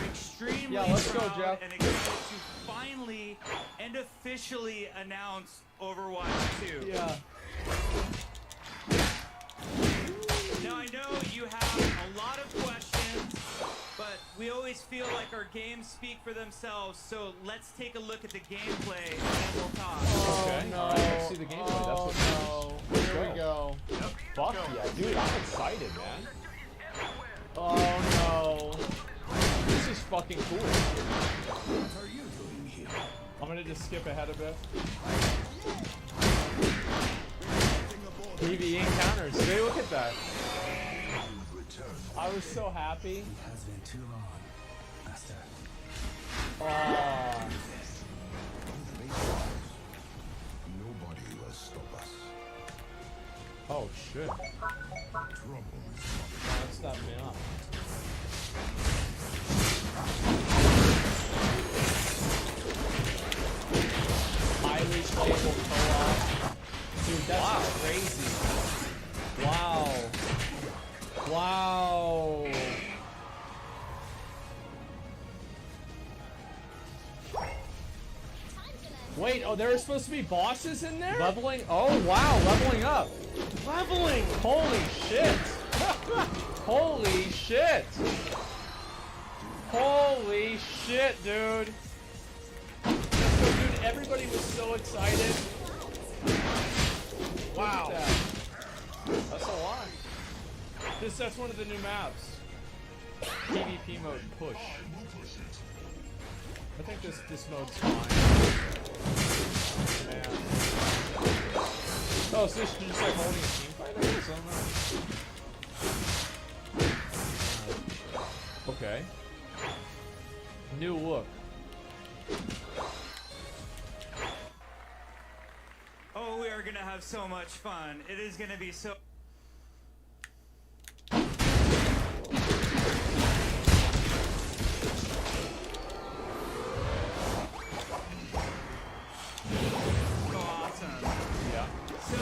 extremely let's go, proud Jeff. and excited to finally and officially announce Overwatch 2. Yeah. Now I know you have a lot of questions, but we always feel like our games speak for themselves, so let's take a look at the gameplay and then we'll talk. Okay. All right, let's see the gameplay. That's what matters. Here we go. Fuck yeah, dude, I'm excited, man. Oh no. This is fucking cool. What are you doing here? I'm gonna just skip ahead a bit. PvE encounters. Dude, look at that. Return. I was so happy. It has been too long, Master. Oh, Nobody will stop us. oh shit. Trouble. That stopped me up. Highly playable co-op. Dude, that's crazy. Wow. Wow. Wait, oh, there were supposed to be bosses in there? Leveling? Oh wow, leveling up. Leveling! Holy shit! Holy shit! Holy shit, dude! So, dude, everybody was so excited. Wow. Look at that. That's a lot. That's one of the new maps. PvP mode push. I think this mode's fine. Man. Oh, so this is just like holding a team fight, I guess? I don't know. Okay. New look. Oh, we are gonna have so much fun. It is gonna be so... so awesome. Yeah. So,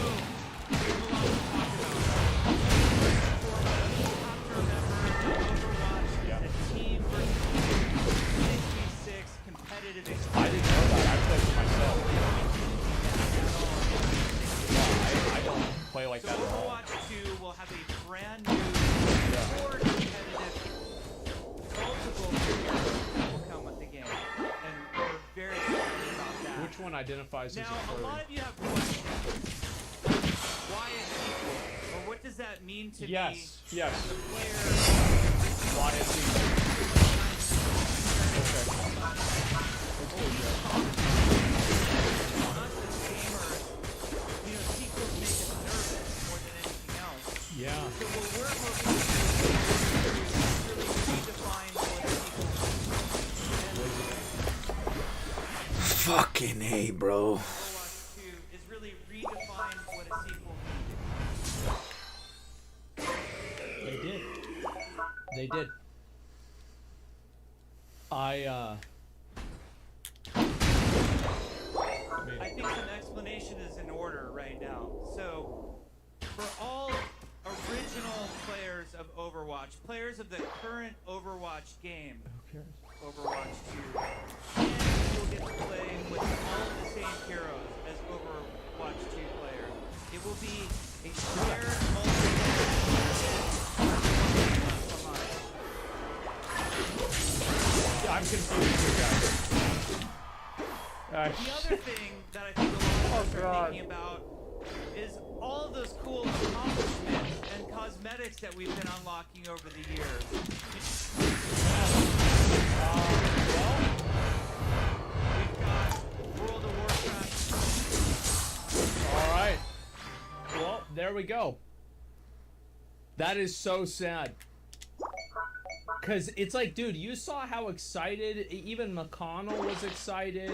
there's a lot to talk about. First and foremost, you have to remember that Overwatch Yeah. is a team versus team 6v6 competitive I experience. didn't know that. I played for myself. I don't play like So that at all. Overwatch 2 will have a brand new, more competitive, multiple players that will come with the game. And we're very excited about that. Which one identifies as Now, a a lot furry? of you have questions. Why a sequel? Or what does that mean to Yes, me yes. as a player? Why is he? Okay. Let's go, Jeff. Us as gamers, you know, sequels make us nervous more than anything else. Yeah. So what we're hoping to do is really redefine what a sequel means. Fucking A, bro. Overwatch 2 is really redefine what a sequel means. They did. They did. I I think some explanation is in order right now. So, for all original players of Overwatch, players of the current Overwatch game, Overwatch 2, and you'll get to play with all of the same heroes as Overwatch 2 players. It will be a shared multiplayer. I'm confused here, guys. The other thing that I think a lot of us are God. thinking about is all of those cool accomplishments and cosmetics that we've been unlocking over the years. We've got World of Warcraft. All right. Well, there we go. That is so sad. Cause it's like, dude, you saw how excited even McConnell was excited.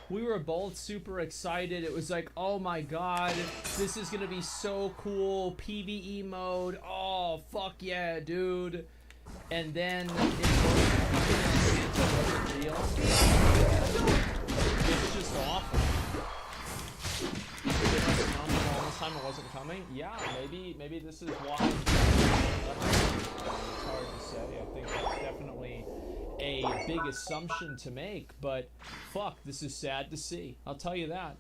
We were both super excited. It was like, oh my god, this is gonna be so cool. PvE mode. Oh fuck yeah, dude. And then it wasn't real. It's just awful. It wasn't coming all this time. It wasn't coming. Yeah, maybe this is why. It's hard to say. I think that's definitely a a big assumption to make, but fuck, this is sad to see. I'll tell you that.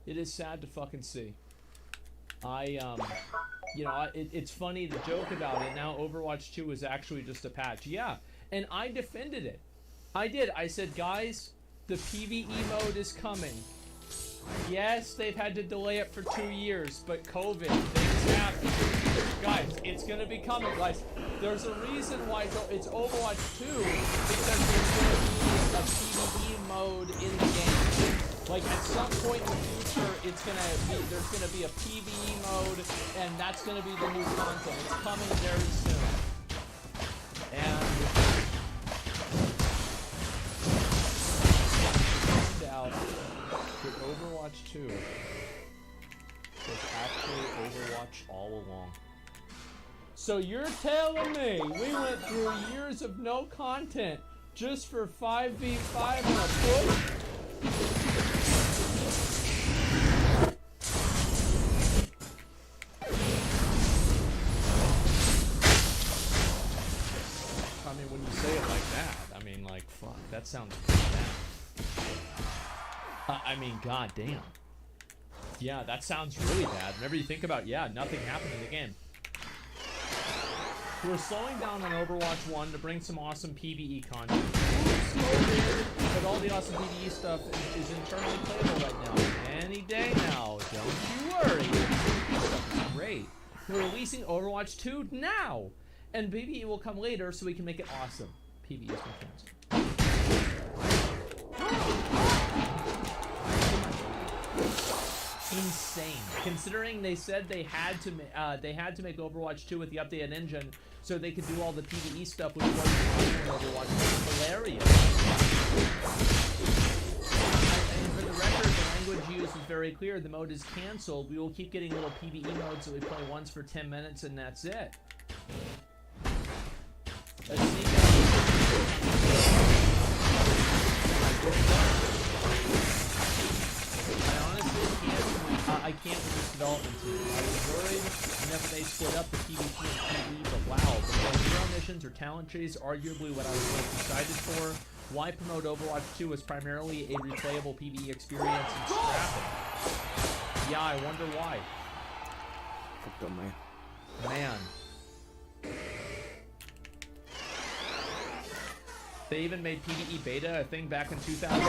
It is sad to fucking see. It's funny to joke about it. Now Overwatch 2 is actually just a patch. Yeah, and I defended it. I did. I said, guys, the PvE mode is coming. Yes, they've had to delay it for 2 years, but COVID, things happen. Guys, it's gonna be coming, guys. There's a reason why it's Overwatch 2, because there's gonna be a PvE mode in the game. Like, at some point in the future, there's gonna be a PvE mode, and that's gonna be the new content. It's coming very soon. And find out that Overwatch 2 was actually Overwatch all along. So you're telling me we went through years of no content just for 5v5 and a push? I mean, when you say it like that, I mean, like, fuck, that sounds bad. I mean, goddamn. Yeah, that sounds really bad. Whenever you think about, yeah, nothing happened in the game. We're slowing down on Overwatch 1 to bring some awesome PvE content. But all the awesome PvE stuff is internally playable right now. Any day now, don't you worry. Great. We're releasing Overwatch 2 now! And PvE will come later so we can make it awesome. PvE is my friends. Insane. Considering they said they had to make Overwatch 2 with the updated engine so they could do all the PvE stuff with Overwatch. It's hilarious. And for the record, the language used is very clear. The mode is canceled. We will keep getting little PvE modes that we play once for 10 minutes and that's it. Let's see. I can't with this development team. I was worried whenever they split up the PvP and PvE, but wow, the hero missions or talent trees, arguably what I was most excited for. Why promote Overwatch 2 as primarily a replayable PvE experience and scrapping? Yeah, I wonder why. Fucked up, man. Man. They even made PvE beta a thing back in 2020.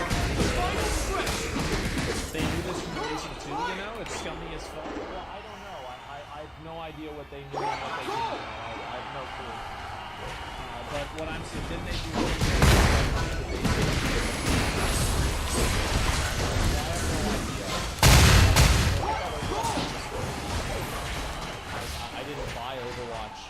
They knew this from Racing 2, you know? It's scummy as fuck. Well, I don't know. I have no idea what they knew and what they didn't know. I have no clue. But what I'm saying, didn't they do this? I have no idea. I didn't buy Overwatch.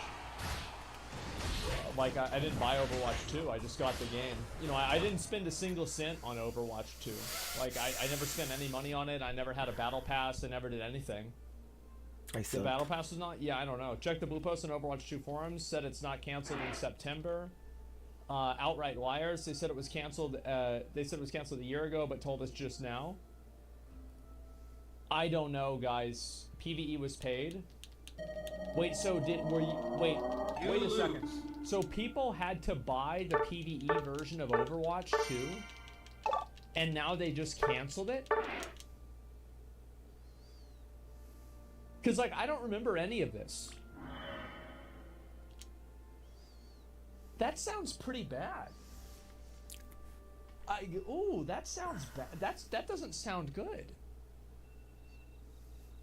Like, I didn't buy Overwatch 2, I just got the game. You know, I didn't spend a single cent on Overwatch 2. Like, I never spent any money on it, I never had a battle pass, I never did anything. The battle pass was not? Yeah, I don't know. Check the Blue Post on Overwatch 2 forums, said it's not canceled in September. Outright liars, they said it was canceled, a year ago, but told us just now. I don't know, guys. PvE was paid. Wait, so wait a second. So people had to buy the PvE version of Overwatch 2, and now they just canceled it? Because, like, I don't remember any of this. That sounds pretty bad. Ooh, that sounds bad. That doesn't sound good.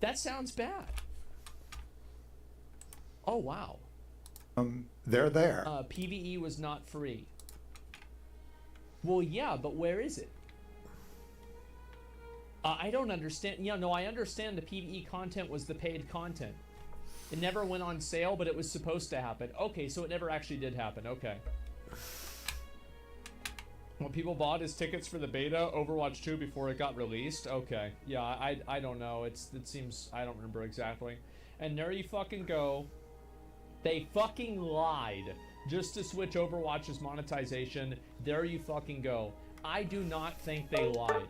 That sounds bad. Oh, wow. They're there. PvE was not free. Well, yeah, but where is it? I don't understand. Yeah, no, I understand the PvE content was the paid content. It never went on sale, but it was supposed to happen. Okay, so it never actually did happen. Okay. What people bought is tickets for the beta Overwatch 2 before it got released. Okay. Yeah, I don't know. It seems I don't remember exactly. And there you fucking go. They fucking lied just to switch Overwatch's monetization. There you fucking go. I do not think they lied.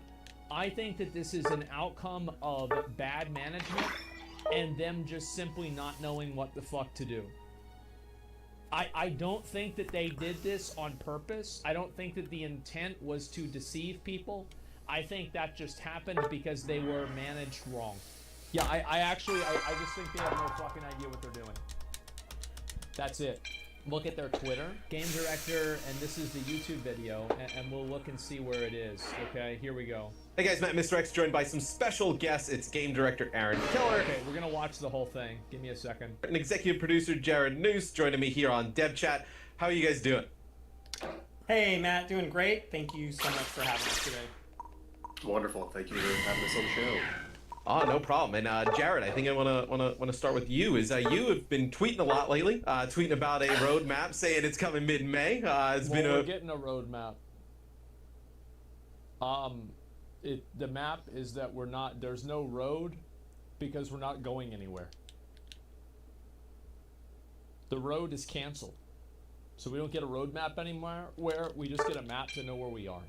I think that this is an outcome of bad management and them just simply not knowing what the fuck to do. I don't think that they did this on purpose. I don't think that the intent was to deceive people. I think that just happened because they were managed wrong. Yeah, I actually just think they have no fucking idea what they're doing. That's it. Look at their Twitter, game director, and this is the YouTube video, and we'll look and see where it is. Okay, here we go. Hey guys, Matt Mr. X joined by some special guests. It's game director Aaron Keller Okay, we're gonna watch the whole thing. Give me a second. and executive producer Jared Noose joining me here on Dev Chat. How are you guys doing? Hey, Matt, doing great. Thank you so much for having us today. Wonderful. Thank you for having us on the show. Oh, no problem. And Jared, I think I wanna start with you. You have been tweeting a lot lately, tweeting about a roadmap, saying it's coming mid-May. We're getting a roadmap. The map is that there's no road because we're not going anywhere. The road is canceled. So we don't get a roadmap anymore, where we just get a map to know where we are.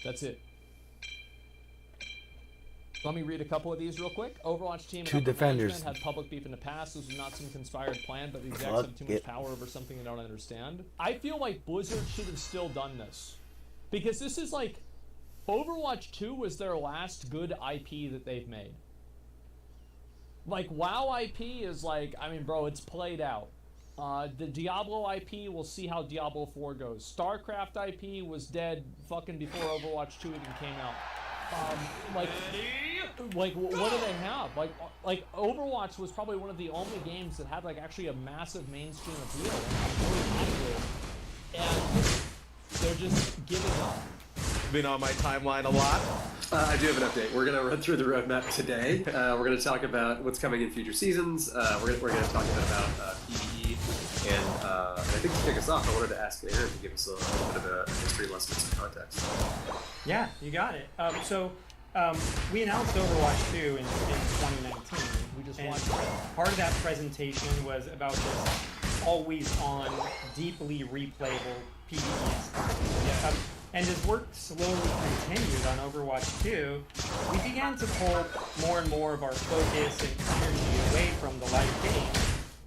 That's it. Let me read a couple of these real quick. Overwatch team and Two upper defenders. management had public beef in the past. This was not some conspired plan, but the execs Fuck have too much it. power over something they don't understand. I feel like Blizzard should have still done this. Because this is like, Overwatch 2 was their last good IP that they've made. Like, WoW IP is like, I mean, bro, it's played out. The Diablo IP, we'll see how Diablo 4 goes. StarCraft IP was dead fucking before Overwatch 2 even came out. What do they have? Like Overwatch was probably one of the only games that had like actually a massive mainstream appeal and they're just giving up. been on my timeline a lot. I do have an update. We're going to run through the roadmap today. We're going to talk about what's coming in future seasons. We're going to talk a bit about PvE. And I think to kick us off, I wanted to ask Aaron to give us a little bit of a history lesson and some context. Yeah, you got it. We announced Overwatch 2 in 2019. We just and watched it. part of that presentation was about this always-on, deeply replayable PvE. And as work slowly continued on Overwatch 2, we began to pull more and more of our focus and energy away from the live game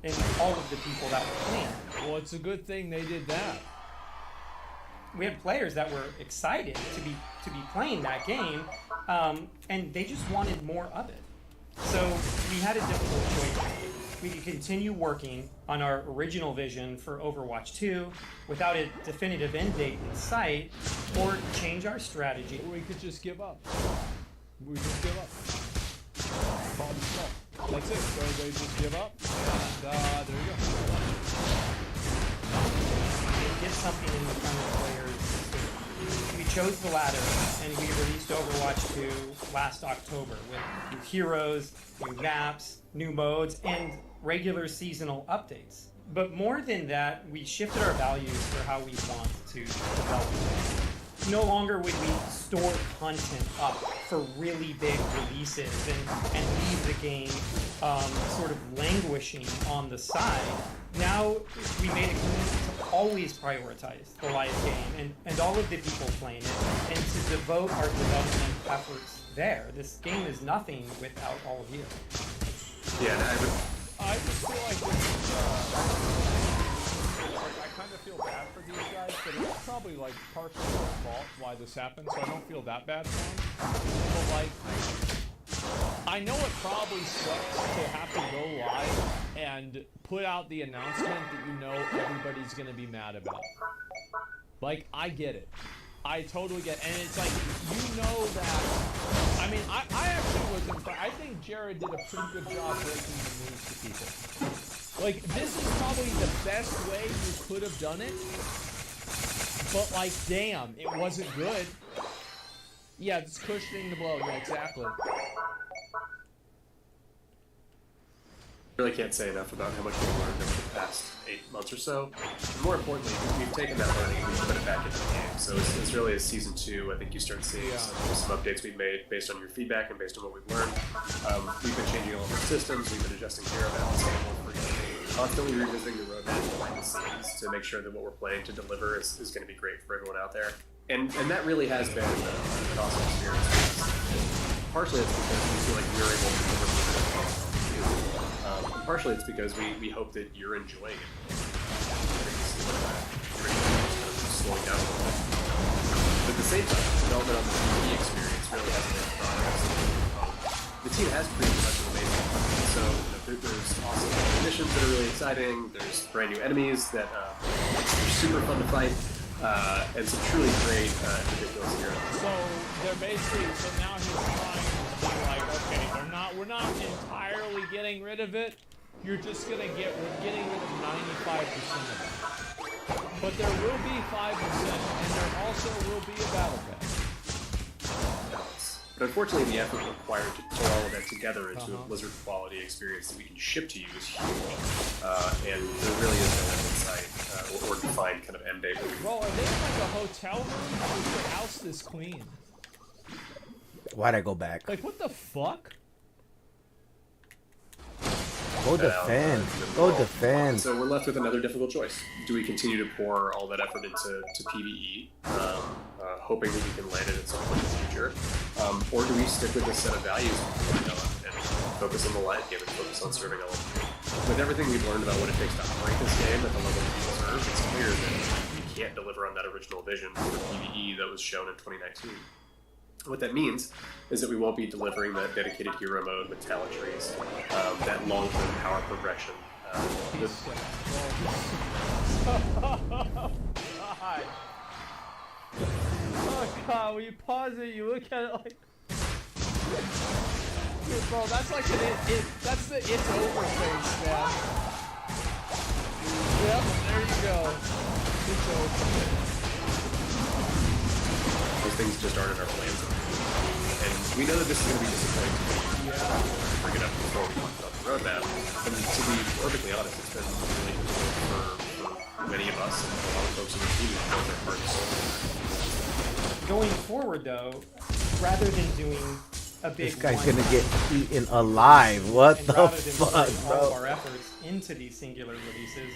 and all of the people that were playing. Well, it's a good thing they did that. We had players that were excited to be playing that game, and they just wanted more of it. So we had a difficult choice to make. We could continue working on our original vision for Overwatch 2 without a definitive end date in sight, or change our strategy. We could just give up. We just give up. Problem solved. That's it. So they just give up, and there you go. Get something in the front of players. We chose the latter, and we released Overwatch 2 last October with new heroes, new maps, new modes, and regular seasonal updates. But more than that, we shifted our values for how we want to develop. No longer would we store content up for really big releases and leave the game sort of languishing on the side. Now we made a commitment to always prioritize the live game and all of the people playing it, and to devote our development efforts there. This game is nothing without all of you. Yeah, and I just feel like this is, like, I kind of feel bad for these guys, but it's probably like partially their fault why this happened, so I don't feel that bad for them. But like, I know it probably sucks to have to go live and put out the announcement that you know everybody's gonna be mad about. Like, I get it. I totally get it. And it's like, you know that, I mean, I actually was impressed. I think Jared did a pretty good job breaking the news to people. Like, this is probably the best way you could have done it, but like, damn, it wasn't good. Yeah, it's cushioning the blow. Yeah, exactly. really can't say enough about how much we've learned over the past 8 months or so. And more importantly, we've taken that learning and we've put it back into the game. So it's really a season 2. I think you start seeing some updates we've made based on your feedback and based on what we've learned. We've been changing all of our systems. We've been adjusting hero balance, constantly revisiting the roadmap behind the scenes to make sure that what we're planning to deliver is going to be great for everyone out there. And that really has been an awesome experience. Partially it's because we feel like we're able to deliver and partially it's because we hope that you're enjoying it. slowing down a little bit. But at the same time, development on the PvE experience really hasn't made progress. The team has pretty much an amazing content, so there's awesome missions that are really exciting, there's brand new enemies that are super fun to fight, and some truly great, ridiculous heroes. So they're basically, so now he's trying to be like, okay, we're not entirely getting rid of it. You're just gonna we're getting rid of 95% of it. But there will be 5%, and there also will be a battle pass. But unfortunately, the effort required to pull all of that together into a Blizzard quality experience that we can ship to you is huge. And there really is no end in sight or defined kind of end date. Bro, are they in like a hotel room? Or is your house this clean? Why'd I go back? Like, what the fuck? Go defend. Go defend. So we're left with another difficult choice. Do we continue to pour all that effort into PvE, hoping that we can land it at some point in the future? Or do we stick with this set of values and focus on the light game and focus on serving LMP? With everything we've learned about what it takes to operate this game at the level that we deserve, it's clear that we can't deliver on that original vision for PvE that was shown in 2019. What that means is that we won't be delivering that dedicated hero mode with talent trees, that long-term power progression. God. Oh god, when you pause it, you look at it like... Dude, bro, that's like that's the it's over face, man. Yep, there you go. It's over. Those things just aren't in our plans. And we know that this is going to be disappointing. Bring it up before we talk about the roadmap. And to be perfectly honest, it's been really difficult for many of us and a lot of folks in the team who built their hearts. Going forward, though, rather than doing a big This guy's one- gonna get eaten alive. What and the rather than fuck, putting all of bro? our efforts into these singular releases,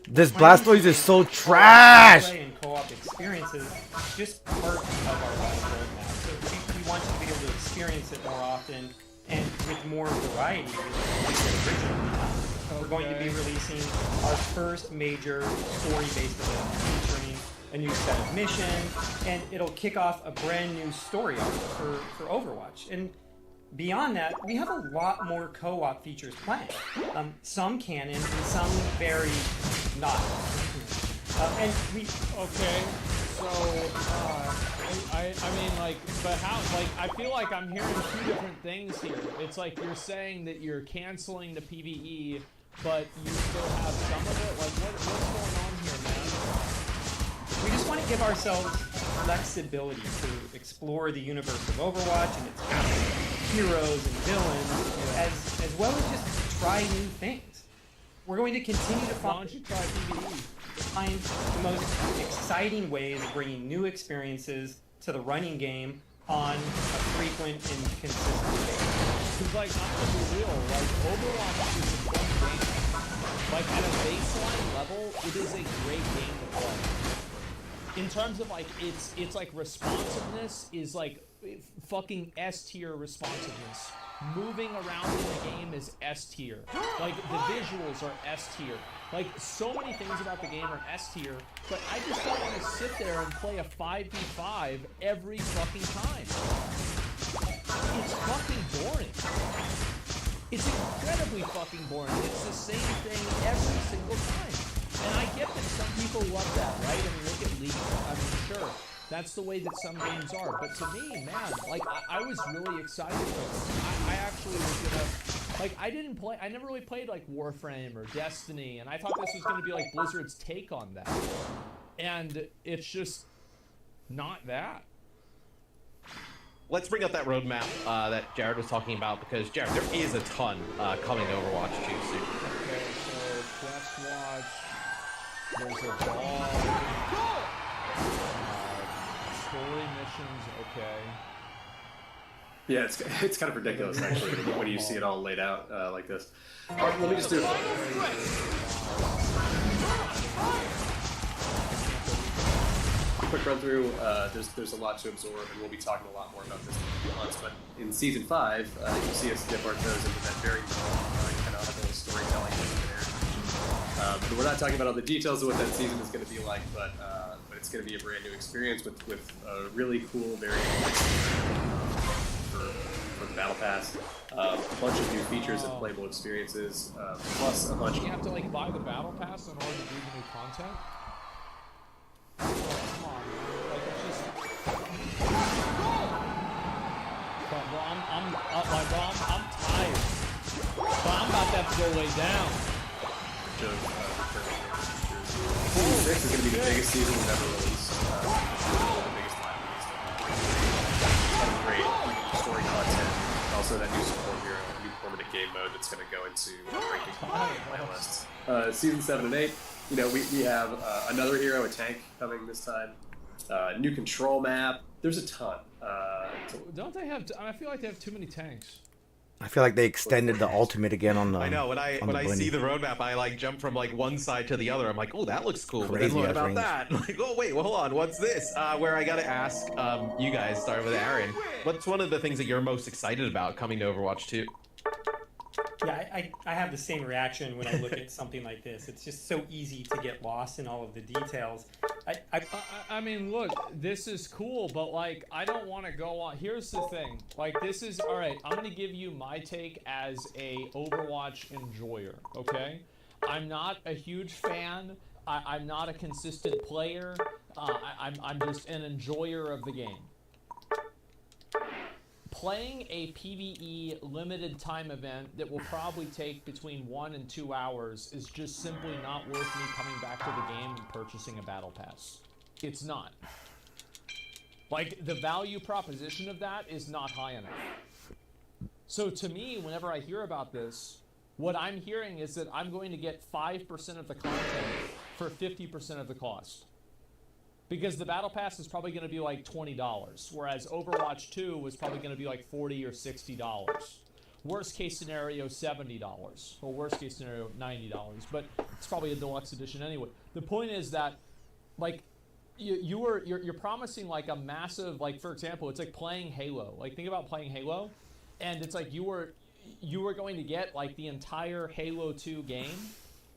This we're planning Blastoise to is so make trash! play and co-op experiences just part of our live roadmap. So we want you to be able to experience it more often and with more variety. We're going to be releasing our first major story-based event featuring a new set of missions, and it'll kick off a brand new story arc for Overwatch. And beyond that, we have a lot more co-op features planned. Some canon and some very not. And we Okay, so, I mean, like, but how, like, I feel like I'm hearing two different things here. It's like you're saying that you're canceling the PvE, but you still have some of it? Like, what's going on here, man? we just want to give ourselves flexibility to explore the universe of Overwatch and its heroes and villains, as well as just try new things. We're going to continue to Why don't you try PvE? find the most exciting ways of bringing new experiences to the running game on a frequent and consistent basis. Because, like, I'm gonna be real, like, Overwatch is a fun game. Like, at a baseline level, it is a great game to play. In terms of, like, it's like, responsiveness is, like, fucking S-tier responsiveness. Moving around in the game is S-tier. Like, the visuals are S-tier. Like, so many things about the game are S-tier, but I just don't want to sit there and play a 5v5 every fucking time. It's fucking boring. It's incredibly fucking boring. It's the same thing every single time. And I get that some people love that, right? I mean, look at League. I mean, sure. That's the way that some games are. But to me, man, like, I was really excited for this. I actually was gonna, like, I never really played, like, Warframe or Destiny, and I thought this was gonna be, like, Blizzard's take on that. And it's just not that. Let's bring up that roadmap that Jared was talking about, because Jared, there is a ton coming to Overwatch 2 soon. Okay, so Quest Watch, there's a dog, story missions, okay. Yeah, it's kind of ridiculous actually when you see it all laid out like this. Let me just do a quick run through. There's a lot to absorb, and we'll be talking a lot more about this in a few months. But in Season 5, you'll see us dip our toes into that very canonical storytelling there. But we're not talking about all the details of what that season is going to be like, but it's going to be a brand new experience with a really cool variant for the Battle Pass. A bunch of new features and playable experiences, plus a bunch You of... have to like buy the battle pass in order to do the new content. Oh, come on, man. Like it's just. But, bro, I'm tired. But I'm about to have to go lay down. Season 6 is going to be the biggest season we've ever released. The biggest time released. Great story content. Also, that new support hero, a new permanent game mode that's going to go into ranking playlists. Season 7 and 8, you know, we have another hero, a tank, coming this time. New control map. There's a ton. Don't they have? I feel like they have too many tanks. I feel like they extended the ultimate again on the. I know when I Bunny. see the roadmap, I like jump from like one side to the other. I'm like, oh, that looks cool. But then Crazy what ass about range. that? Like, oh wait, well, hold on. What's this? Where I gotta ask you guys. Start with Aaron. What's one of the things that you're most excited about coming to Overwatch 2? Yeah, I have the same reaction when I look at something like this. It's just so easy to get lost in all of the details. I mean, look, this is cool, but like, I don't want to go on. Here's the thing, like, this is all right. I'm gonna give you my take as a Overwatch enjoyer. Okay, I'm not a huge fan. I'm not a consistent player. I'm just an enjoyer of the game. Playing a PvE limited time event that will probably take between 1 and 2 hours is just simply not worth me coming back to the game and purchasing a battle pass. It's not. Like, the value proposition of that is not high enough. So to me, whenever I hear about this, what I'm hearing is that I'm going to get 5% of the content for 50% of the cost. Because the battle pass is probably going to be like $20, whereas Overwatch 2 was probably going to be like $40 or $60. Worst case scenario, $70, or worst case scenario, $90. But it's probably a deluxe edition anyway. The point is that, like, you're promising like a massive, like, for example, it's like playing Halo. Like, think about playing Halo, and it's like you were going to get like the entire Halo 2 game,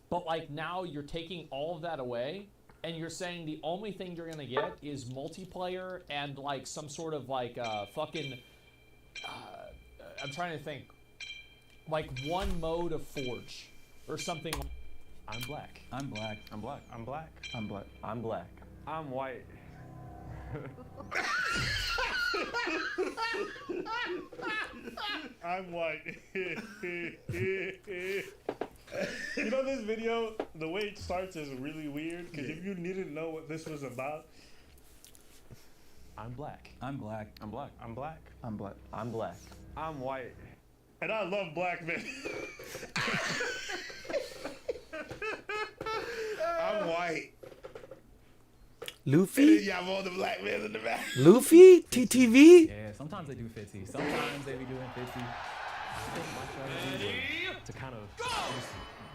but like now you're taking all of that away. And you're saying the only thing you're gonna get is multiplayer and like some sort of like fucking I'm trying to think, like one mode of Forge or something. I'm black. I'm black. I'm black. I'm black. I'm black. I'm black. I'm white. I'm white. You know, this video, the way it starts is really weird, because if you didn't know what this was about. I'm black. I'm black. I'm black. I'm black. I'm black. I'm black. I'm white. And I love black men. I'm white. Luffy? You have all the black men in the back. Luffy? TTV? Yeah, sometimes they do 50. Sometimes they be doing 50. To kind of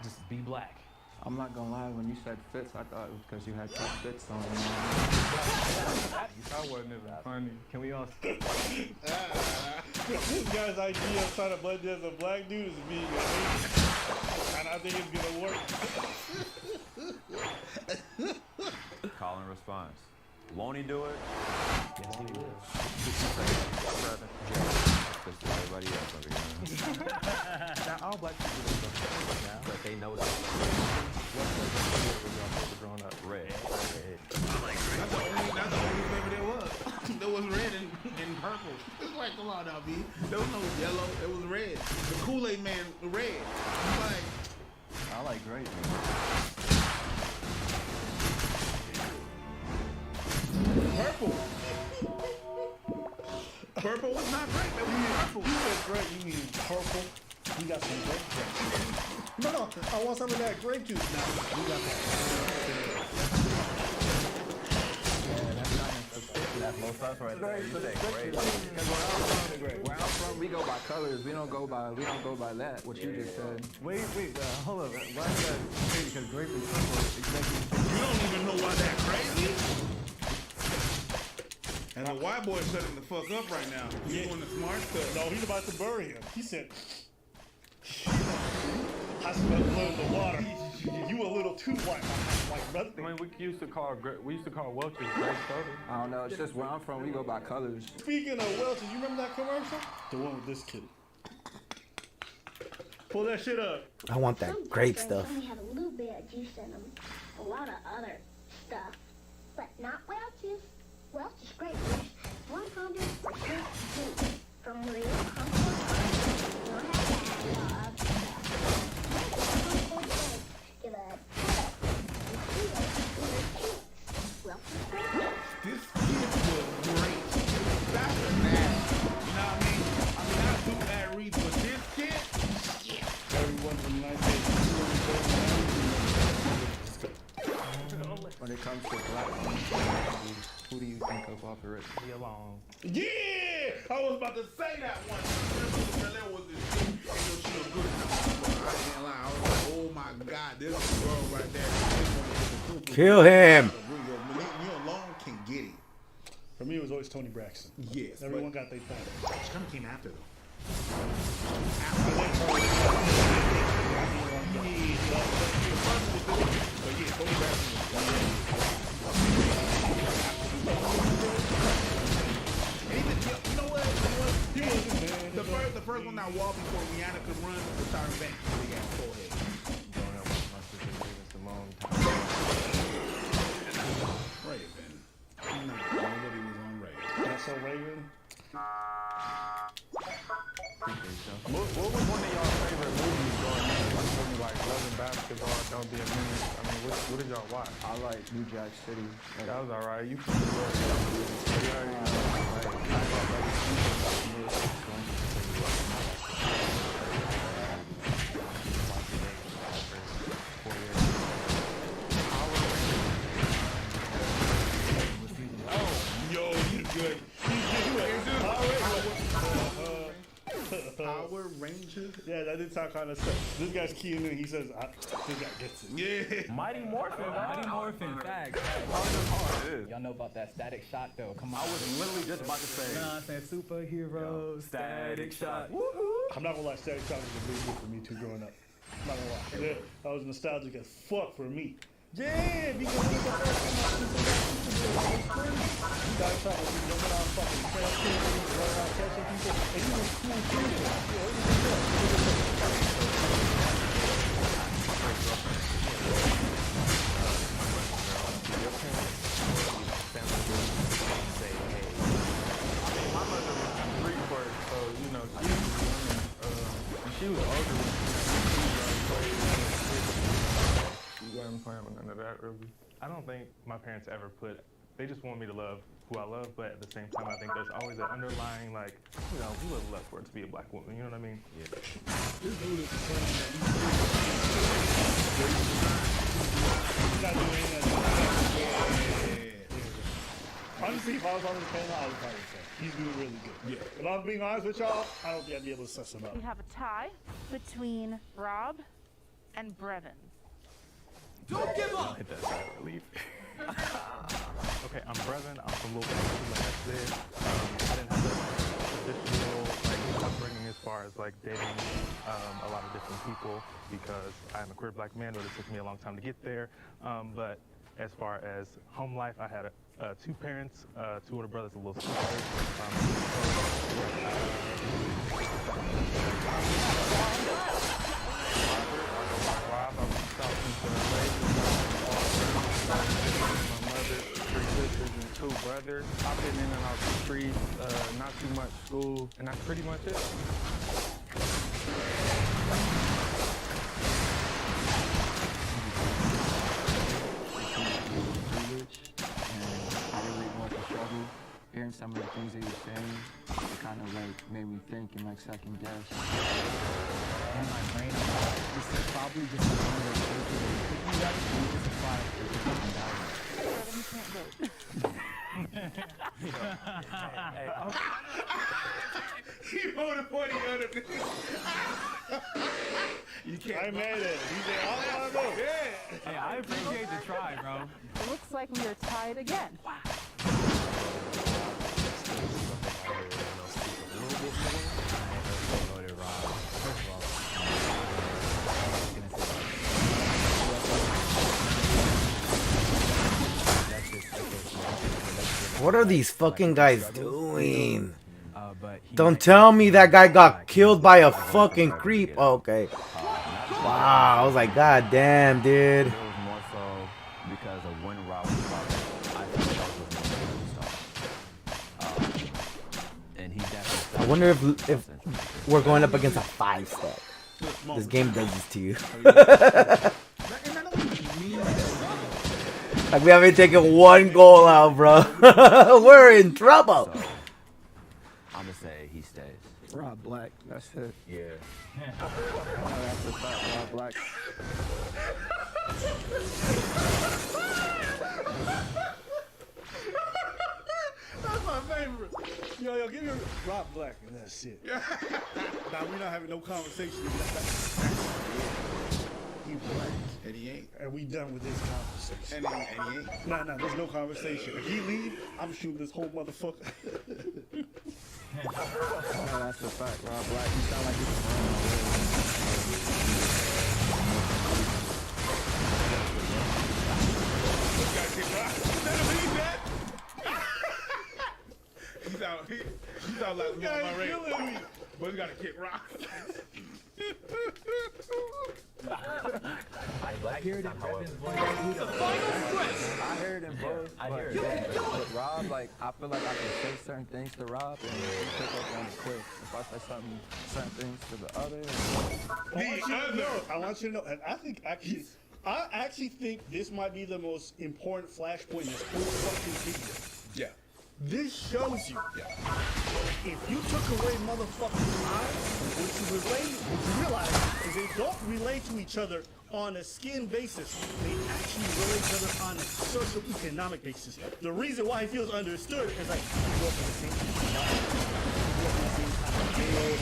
just be black. I'm not gonna lie, when you said fits, I thought it was because you had tough fits on. That wasn't even funny. Can we all... This guy's idea of trying to blend in as a black dude is being amazing. And I think it's gonna work. Call and response. Won't he do it? Yes, he will. Everybody else over here. Now, all black people do stuff now, but they know that. What's growing up? Red. That's the only flavor there was. There was red and purple. It's like, come on now, B. There was no yellow. It was red. The Kool-Aid man, red. Like, I like grape, man. purple. Purple was not grape. It was purple. You said grape, you mean purple. You got some grape juice. No, I want some of that grape juice now. You got that. That's most stuff right there. You say great. Where I'm from, we go by colors. We don't go by that. What you just said. Wait, hold up. Why is that crazy? Because grape and purple is exactly. You don't even know why that crazy. And the white boy shutting the fuck up right now. He's doing the smart stuff. No, he's about to bury him. He said, I smell blood in the water. You a little too white, like brother. I mean, we used to call Welch's gray soda. I don't know. It's just where I'm from. We go by colors. Speaking of Welch's, you remember that commercial? The one with this kid. Pull that shit up. I want that grape stuff. Only have a little bit of juice in them. A lot of other stuff, but not Welch's. Welch's grape juice, 100% juice from real comfort. Not have that love. Give a Welch's grape juice. This kid was great. That's a nasty. You know what I mean? I mean, I do bad reads, but this kid, yeah. Everyone from the United States. When it comes to black people, who do you think of off the rip? Be alone. Yeah! I was about to say that one. That was the shit. And she was good. I can't lie. I was like, oh my God, this girl right there. Kill him. You alone can get it. For me, it was always Tony Braxton. Yes. Everyone got their thing. She kind of came after, though. The first one that walked before Rihanna could run was Tyra Banks. They got forehead. Growing up with my sister Davis a long time. Raven. No, nobody was on Raven. That's so Raven. What was one of y'all favorite movies growing up? Like Love and Basketball, Don't Be a Menace. I mean, what did y'all watch? I like New Jack City. That was alright. You from New York? Yo, you good. Power Rangers? Yeah, that did sound kind of stuff. This guy's keying in, he says, this guy gets it. Yeah. Mighty Morphin. Mighty Morphin, facts. Y'all know about that Static Shock, though. Come on. I was literally just about to say. Nah, I said superhero, Static Shock. I'm not gonna lie, Static Shock was a big deal for me too growing up. I'm not gonna lie. Yeah, that was nostalgic as fuck for me. Yeah, because it was the first time you guys thought we were jumping on fucking trash running around catching people, and you was cool My mother was in Freeport, so you know she was older. You wasn't playing with none of that, really. I don't think my parents ever they just want me to love who I love, but at the same time, I think there's always an underlying, like, you know, we would love for it to be a black woman, you know what I mean? Yeah. This dude is honestly, if I was on the panel, I would probably say he's doing really good. Yeah. If I'm being honest with y'all, I don't think I'd be able to suss him out. We have a tie between Rob and Brevin. Don't give up! Hit that side relief. Okay, I'm Brevin. I'm from Louisville, like I said. I didn't have the traditional upbringing as far as like dating a lot of different people because I'm a queer black man, but it took me a long time to get there. But as far as home life, I had two parents, two older brothers, a little sister. My mother, 3 sisters, and 2 brothers. I've been in and out the streets, not too much school, and that's pretty much it. Hearing some of the things that he was saying, it kind of like made me think and like second guess. In my brain, this is probably just like one of those things that you guys can just apply it to different values. Brevin, you can't vote. He voted for the other You can't. I made it. He said, I want to vote. Yeah. Hey, I appreciate the try, bro. It looks like we are tied again. What are these fucking guys doing? But he Don't tell me that guy got killed by a fucking creep. Oh, okay. Wow, I was like, God damn, dude. It was more so because of when Rob was talking. I think that was more and he definitely. I wonder if we're going up against a 5-step. This game does this to you. Like we haven't taken one goal out, bro. We're in trouble. So, I'm gonna say he stays. Rob Black, that's it. Yeah. That's a fact, Rob Black. That's my favorite. Yo, give me Rob Black and that's it. Now we're not having no conversation. He black. And he ain't. And we done with this conversation. And he ain't. Nah, there's no conversation. If he leave, I'm shooting this whole motherfucker. No, that's a fact, Rob Black. You sound like he's He's out like me on my radio. But we gotta kick rock. I hear it in Kevin's voice. I hear it in both. I hear it. But Rob, like, I feel like I can say certain things to Rob and he'll pick up on it quick. If I say certain things to the other. I want you to know, and I actually think this might be the most important flashpoint in this whole fucking video. Yeah. This shows you, if you took away motherfuckers' lives, what you realize is they don't relate to each other on a skin basis. They actually relate to each other on a socio-economic basis. The reason why he feels understood is like, you grew up in the same kind of life, you grew up in the same kind of deal,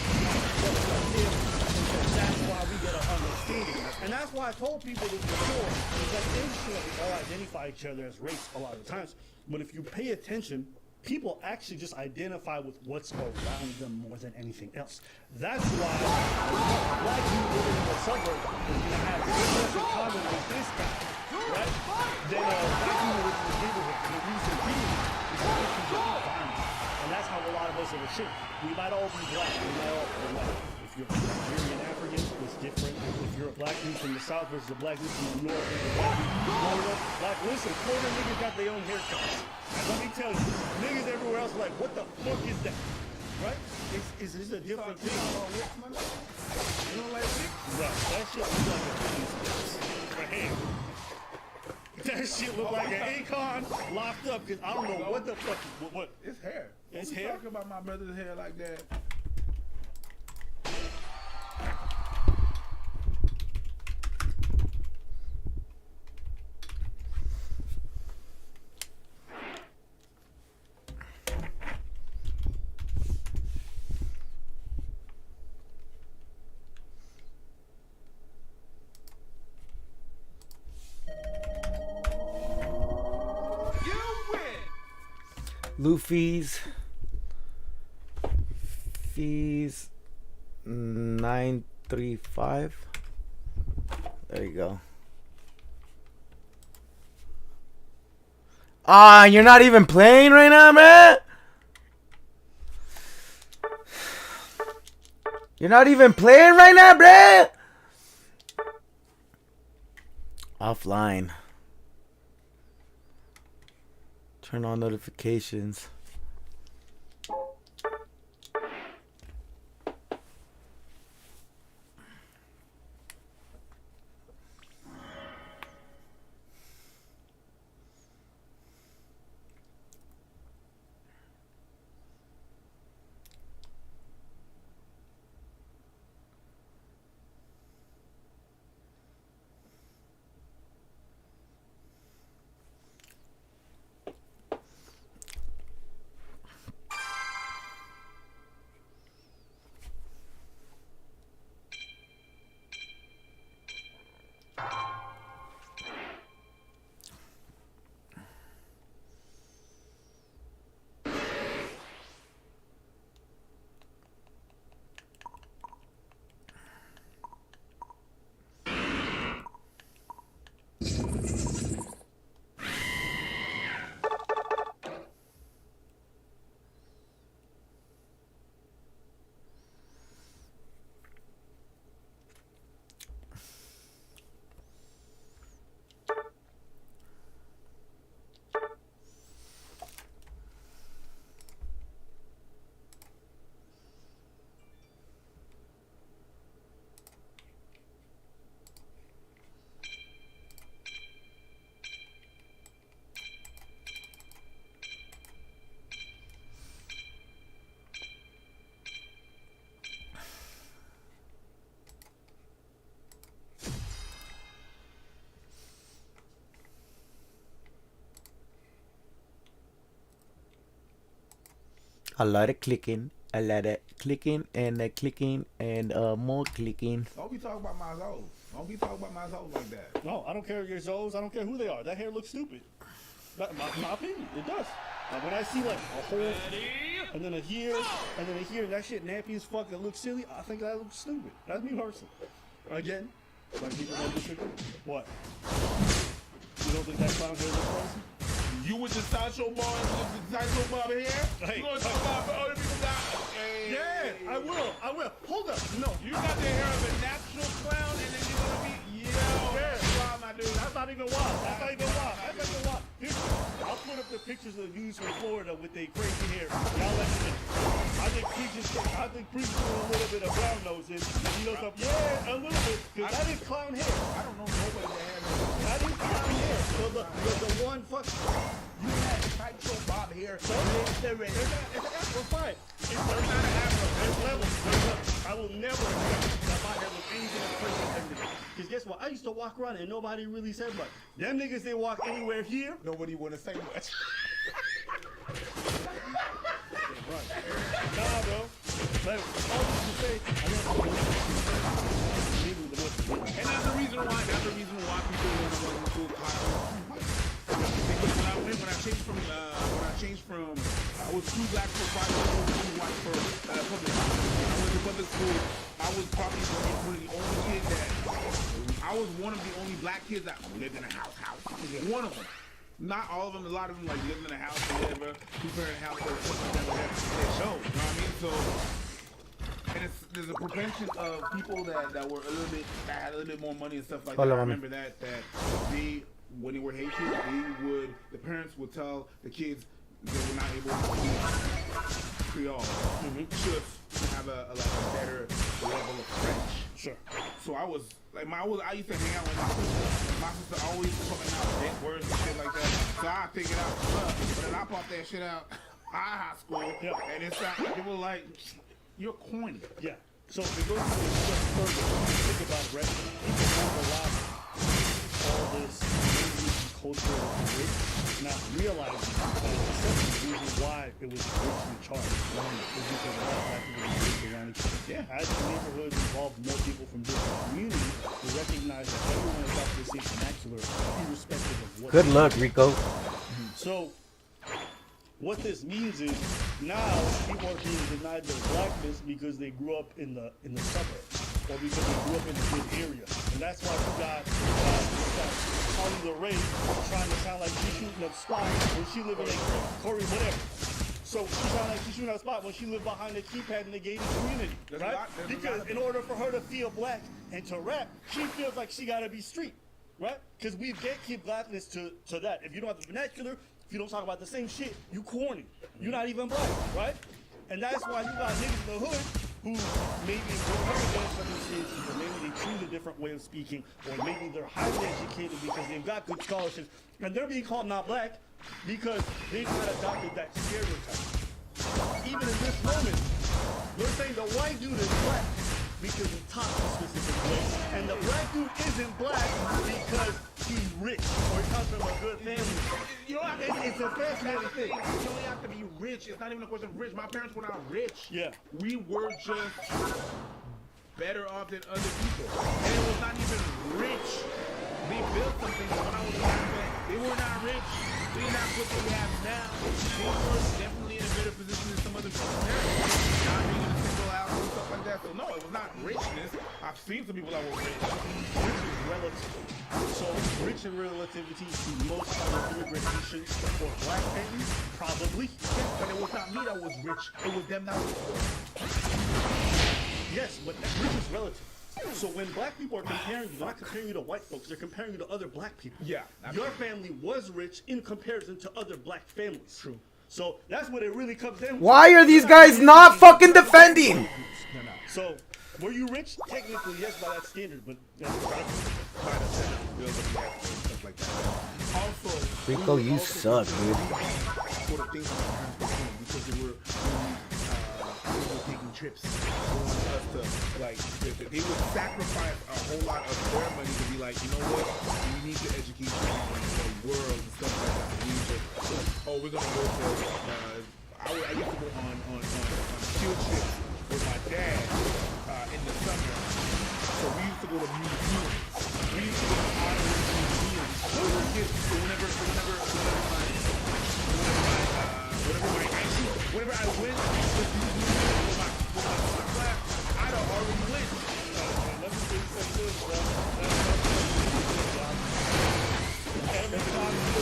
that's why we get an understanding. And that's why I told people this before, is that in short, we all identify each other as race a lot of times. But if you pay attention, people actually just identify with what's around them more than anything else. That's why black people living in the suburbs is going to have more in common with this guy, right? Than black people living in the neighborhood. The reason being is because it's a environment. And that's how a lot of us are shit. We might all be black. We might all be white. If you're a Nigerian African, it's different. If you're a black dude from the south versus a black dude from the north, and a black dude from Florida, like, listen, Florida niggas got their own haircuts. And let me tell you, niggas everywhere else are like, what the fuck is that? Right? It's a different thing. You don't like Rick? Right. That shit looks like a business for him. That shit look like an Akon locked up because I don't know what the fuck. What? It's hair. It's we hair? Talking about my brother's hair like that. Luffy's fees 935. There you go. Ah, you're not even playing right now, man. You're not even playing right now, bruh. Offline. Turn on notifications. A lot of clicking, and more clicking. Don't be talking about my Zoes. Don't be talking about my Zoes like that. No, I don't care your Zoes. I don't care who they are. That hair looks stupid. My opinion, it does. When I see like a hole, and then a here, and then a here, and that shit nappy as fuck that looks silly, I think that looks stupid. That's me personally. Again, like people don't disagree. What? You don't think that clown hair looks crazy? You with the Sideshow Bob and the Sideshow Bob here? Hey, you gonna talk about other people got? Hey. Yeah, I will. Hold up. No. You got the hair of a natural clown, and then you're gonna be wild, my dude. That's not even wild. Here, I'll put up the pictures of dudes from Florida with their crazy hair. Y'all let me know. I think Preacher's doing a little bit of brown nosing. And you know something? Yeah, a little bit. Because that is clown hair. I don't know nobody that has that is clown hair. So the one fuck. You had Sideshow Bob hair. So it's an afro fine. It's not an afro. There's levels. I will never accept that my hair looks anything as crazy as everything. Because guess what? I used to walk around and nobody really said much. Them niggas, they walk anywhere here. Nobody want to say much. Right. Nah, bro. Like, all this to say, I don't know. And that's the reason why people don't want to go because when I changed from I was too black for private school, too white for public school. When I went to public school, I was probably one of the only kids I was one of the only black kids that lived in a house. One of them. Not all of them. A lot of them like lived in a house or whatever, two-parent house or something like that. They show. You know what I mean? So. And there's a prevention of people that were that had a little bit more money and stuff like that. I remember that they, when they were Haitian, the parents would tell the kids they were not able to speak Creole, just to have a better level of French. Sure. So I used to hang out with my sister. My sister always coming out big words and shit like that. So I figured out, but then I popped that shit out high school, and it's not, people like. You're corny. Yeah. So if it goes to a step further, think about it, right? People overlap all this cultural rich, not realizing that the reason why it was richly charged is because a lot of black people lived around each other. Yeah. As the neighborhoods involved more people from different communities, we recognize that everyone adopted the same vernacular, irrespective of what. Good luck, Rico. So. What this means is now people are being denied their blackness because they grew up in the suburbs or because they grew up in a good area, and that's why you got Carly LaRae trying to sound like she's shooting up spots when she lived in a Corey whatever. So she sounded like she's shooting up spot when she lived behind the keypad in the gated community, right? Because in order for her to feel black and to rap, she feels like she gotta be street, right? Because we can't keep blackness to that. If you don't have the vernacular. If you don't talk about the same shit, you corny. You're not even black, right? And that's why you got niggas in the hood who maybe don't understand circumstances, or maybe they choose a different way of speaking, or maybe they're highly educated because they've got good scholarships, and they're being called not black because they've not adopted that stereotype. Even in this moment, they're saying the white dude is black because he talks a specific way, and the black dude isn't black because he's rich or he comes from a good family. You don't have to, it's a fascinating thing. You don't have to be rich. It's not even a question of rich. My parents were not rich. Yeah. We were just better off than other people. And it was not even rich. They built something when I was young. They were not rich. They did not put what we have now. They were definitely in a better position than some other people's parents. Not being in a single house and stuff like that. So no, it was not richness. I've seen some people that were rich. Rich is relative. So rich in relativity to most other immigrant nations or black families, probably. Yes, but it was not me that was rich. It was them that was poor. Yes, but rich is relative. So when black people are comparing you, they're not comparing you to white folks, they're comparing you to other black people. Yeah. Your family was rich in comparison to other black families. True. So that's what it really comes down to. Why are these guys not fucking defending? So, were you rich? Technically, yes, by that standard, but that's stuff like that. Also, Rico, you suck, dude. Sort of things because they were taking trips. They wanted us to, like, they would sacrifice a whole lot of their money to be like, you know what, we need to educate the world and stuff like that. We need to, we're gonna go to. I used to go on whenever I win with my class, I don't already win. Let me just say this, bro. Every time you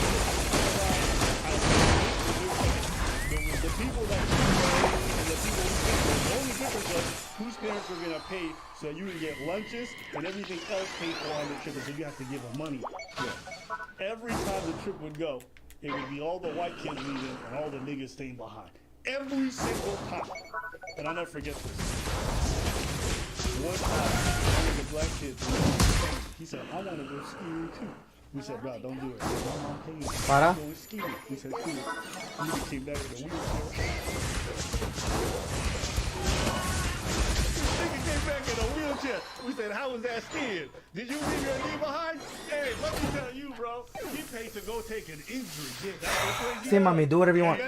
look at the people that you know and the people who pay, the only difference is whose parents are gonna pay so you can get lunches and everything else paid for on the trip, so you have to give them money. Every time the trip would go, it would be all the white kids leaving and all the niggas staying behind. Every single time. And I'll never forget this. One time, one of the black kids, he said, I want to go skiing too. We said, bro, don't do it. My mom paid. Para? Go skiing. We said, cool. He came back in a wheelchair. Nigga came back in a wheelchair. We said, how was that skiing? Did you leave your knee behind? Hey, let me tell you, bro. He paid to go take an injury. Yeah, that's crazy. Sí, mami, do whatever you want.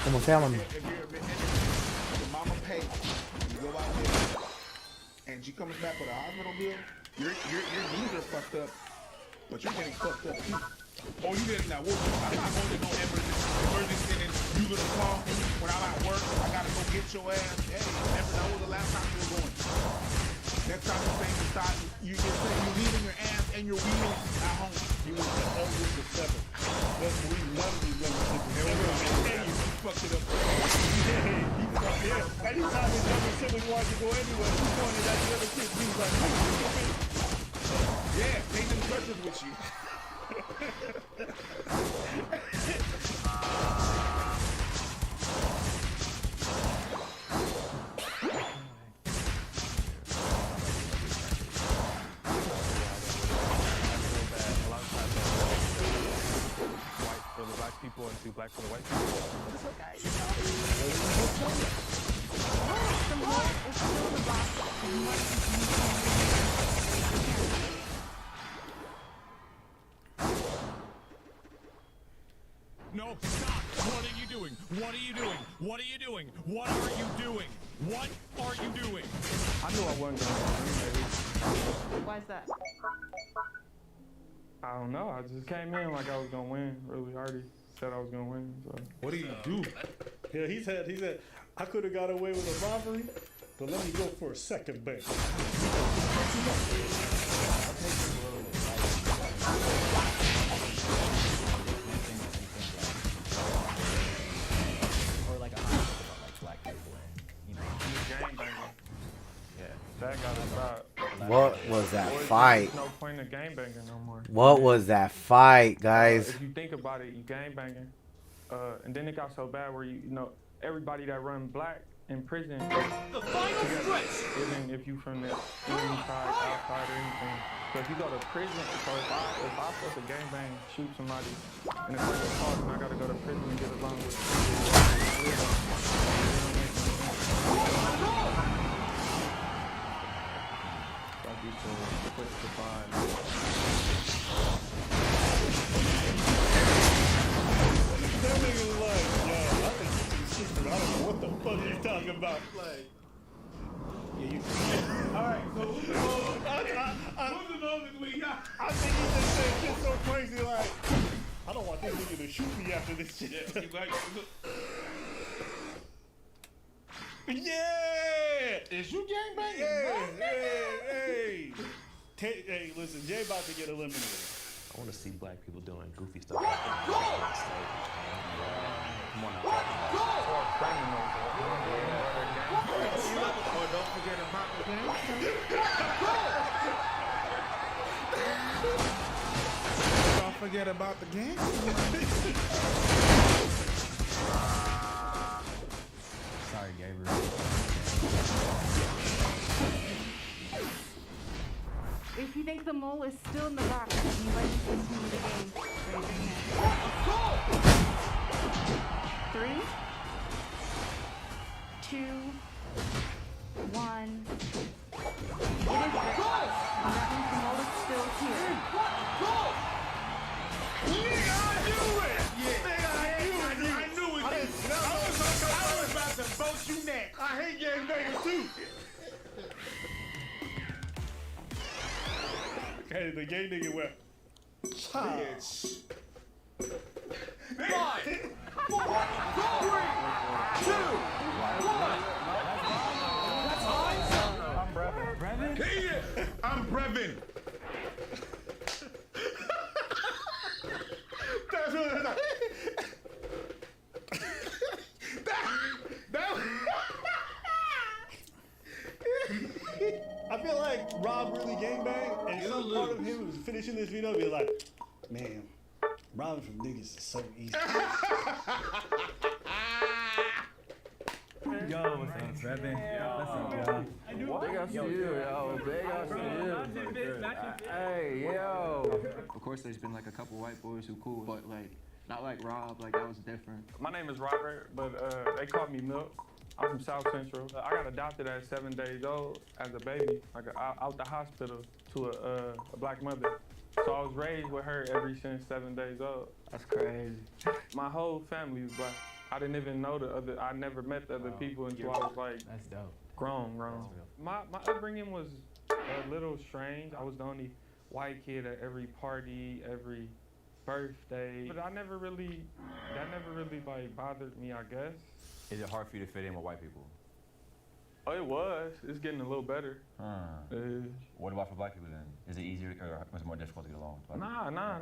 Como sea, mami. If your mama paid, you go out there, and she comes back with a hospital bill, your knees are fucked up, but you're getting fucked up too. Oh, you didn't now. I'm not going to no emergency, and you gonna call me when I'm at work. I gotta go get your ass. Hey, remember that was the last time you were going. Next time you're saying inside, you're leaving your ass and your wheels at home. You was the eldest of 7. That's we one of these young you fucked it up. Yeah. Anytime his younger sibling wanted to go anywhere, he pointed at the other kid. He was like, yeah, taking pictures with you. For the black people and too black for the white people. But it's okay. No, stop! What are you doing? What are you doing? What are you doing? What are you doing? What are you doing? I knew I wasn't going to win, Why is that? I don't know. I just came in like I was going to win. Really already said I was going to win. So. What do you do? yeah, he said, I could have got away with a robbery, but let me go for a second bank. Or like a high school about like black people and, you know. Gangbanger. Yeah, that got us out. What was that fight? There's no point in gangbanging no more. What was that fight, guys? If you think about it, you gangbanging. And then it got so bad where you know everybody that run black in prison. The final stretch. Even if you from the inside, outside, or anything. So if you go to prison, so if I supposed to gangbang, shoot somebody, and if I get caught, then I gotta go to prison and get along with That nigga was like, yo, I think he's secret. I don't know what the fuck he's talking about. Like, yeah, you. Alright, so who's the moment we got? I think he just said shit so crazy like, I don't want this nigga to shoot me after this shit. Yeah! Is you gangbanging? Yeah, hey. Hey, listen, Jay about to get eliminated. I want to see black people doing goofy stuff. Come on now. Or don't forget about the game. Don't forget about the game. Sorry, Gabriel. If you think the mole is still in the box and you'd like to continue the game, raise your hand. 3, 2, 1. It is good. And that means the mole is still here. I knew it. I was about to boat you next. I hate gangbangers too. Okay, the gay nigga went. Bitch. 5, 4, finishing this video, be like, man, robbing from niggas is so easy. Yo, what's up, Trevin? What's up, y'all? Big ups to you, yo. Big ups to you. Hey, yo. Of course, there's been like a couple white boys who cool, but like not like Rob. Like that was different. My name is Robert, but they call me Milk. I'm from South Central. I got adopted at 7 days old as a baby, like out the hospital to a black mother. So I was raised with her ever since 7 days old. That's crazy. My whole family was black. I didn't even know I never met the other people until I was like That's dope. grown. My upbringing was a little strange. I was the only white kid at every party, every birthday. But that never really like bothered me, I guess. Is it hard for you to fit in with white people? Oh, it was. It's getting a little better. What about for black people then? Is it easier or was it more difficult to get along with black people? Nah.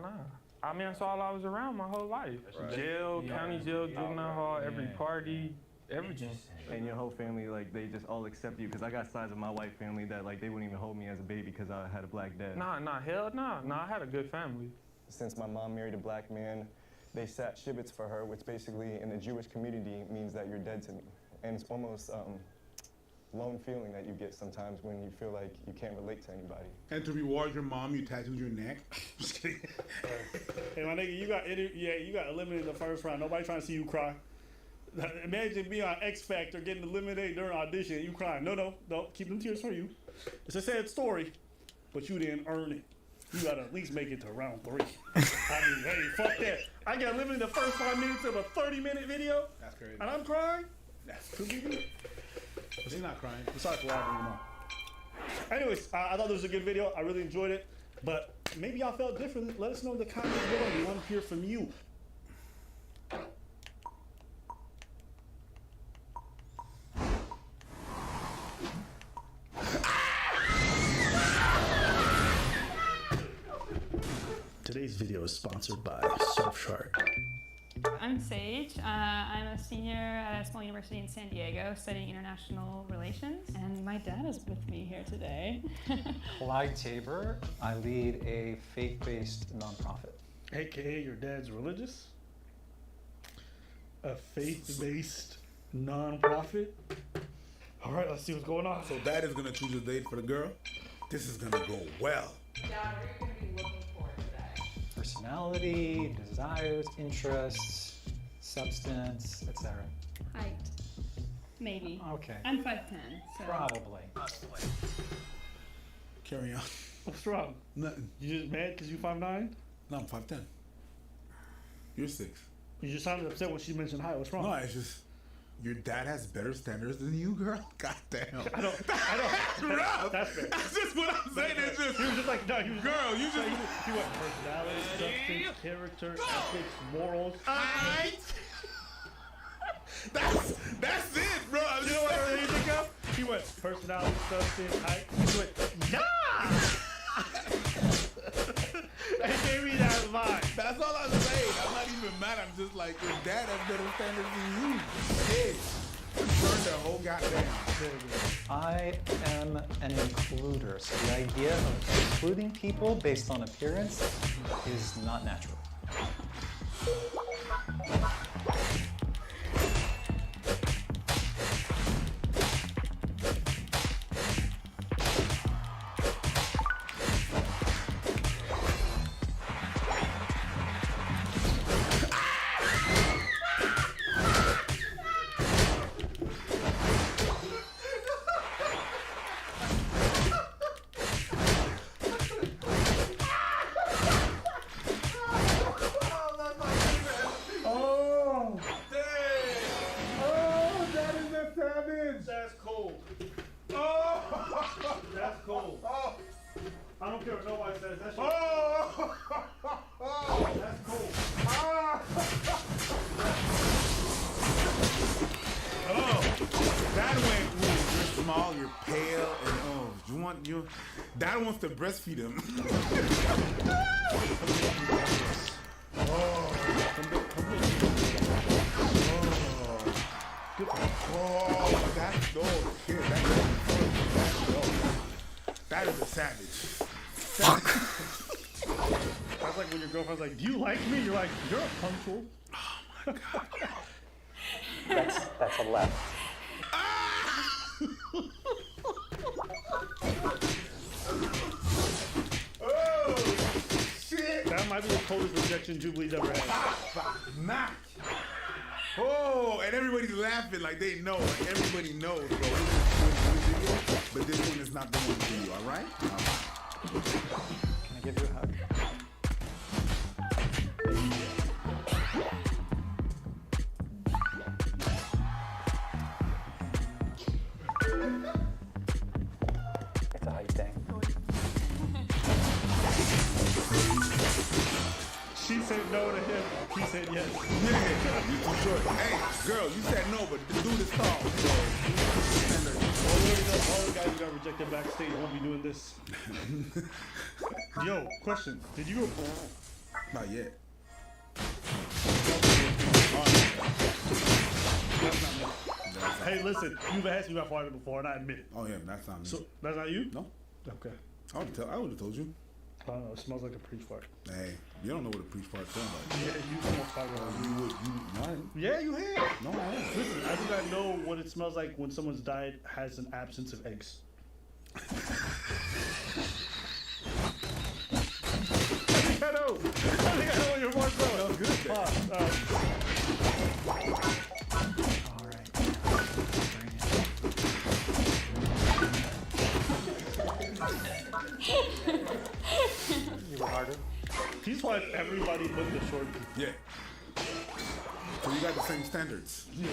I mean, that's all I was around my whole life. Jail, county jail, juvenile hall, every party, everything. And your whole family, like, they just all accept you? Because I got sides of my white family that, like, they wouldn't even hold me as a baby because I had a black dad. Hell nah. I had a good family. Since my mom married a black man, they sat shibbits for her, which basically in the Jewish community means that you're dead to me. And it's almost lone feeling that you get sometimes when you feel like you can't relate to anybody. And to reward your mom, you tattooed your neck. Just kidding. Hey, my nigga, you got eliminated in the first round. Nobody trying to see you cry. Imagine being on X Factor, getting eliminated during audition, and you crying. No, keep them tears for you. It's a sad story, but you didn't earn it. You gotta at least make it to round 3. I mean, hey, fuck that. I got eliminated the first 5 minutes of a 30-minute video. That's crazy. And I'm crying. That's too big. He's not crying. Sorry for laughing, you know. Anyways, I thought this was a good video. I really enjoyed it. But maybe y'all felt different. Let us know in the comments below. We want to hear from you. Today's video is sponsored by Surfshark. I'm Sage. I'm a senior at a small university in San Diego studying international relations, and my dad is with me here today. Clyde Tabor. I lead a faith-based nonprofit. AKA your dad's religious? A faith-based nonprofit? All right, let's see what's going on. So dad is gonna choose a date for the girl. This is gonna go well. Dad, what are you going to be looking for today? Personality, desires, interests, substance, etc. Height. Maybe. Okay. I'm 5'10", so... Probably. Carry on. What's wrong? Nothing. You just mad because you 5'9"? No, I'm 5'10". You're 6. You just sounded upset when she mentioned height. What's wrong? No, it's just your dad has better standards than you, girl. God damn. I don't. Rough. That's fair. That's just what I'm saying. It's just he was just like, no, he was girl. You just he went personality, substance, character, ethics, morals. Alright. That's it, bro. You know what I really think of? He went personality, substance, height. He went, yeah. He gave me that vibe. That's all I'm saying. I'm not even mad. I'm just like, your dad has better standards than you. Hey, turn the whole goddamn thing. I am an includer, so the idea of excluding people based on appearance is not natural. That's cold. Oh, that's cold. Oh, I don't care what nobody says. That's oh, that's cold. Oh, that went. Ooh, you're small. You're pale, and oh, you. Dad wants to breastfeed him. Oh, that's no shit. That is a savage. Fuck. your girlfriend's like, "Do you like me?" You're like, "You're punctual." That's a left. Oh shit! That might be the coldest rejection Jubilee's ever had. Knock. Oh, and everybody's laughing like they know. Like everybody knows, bro. But this one is not the one for you. All right? Can I give you a hug? It's a height thing. She said no to him. He said yes. Yeah, you too short. Hey, girl, you said no, but the dude is tall. All the guys who got rejected backstage won't be doing this. Yo, question. Did you go? Not yet. That's not me. Hey, listen. You've asked me about Florida before, and I admit it. Oh yeah, that's not me. So that's not you? No. Okay. I would have told you. I don't know. It smells like a preach fart. Hey, you don't know what a preach fart smells like. Yeah, you smoke fart. Yeah, you have. No, I haven't. Listen, I think I know what it smells like when someone's diet has an absence of eggs. I think I know. I think I know what your voice smells. Good. You were harder. He's like everybody but the short people. Yeah. So you got the same standards. Yeah.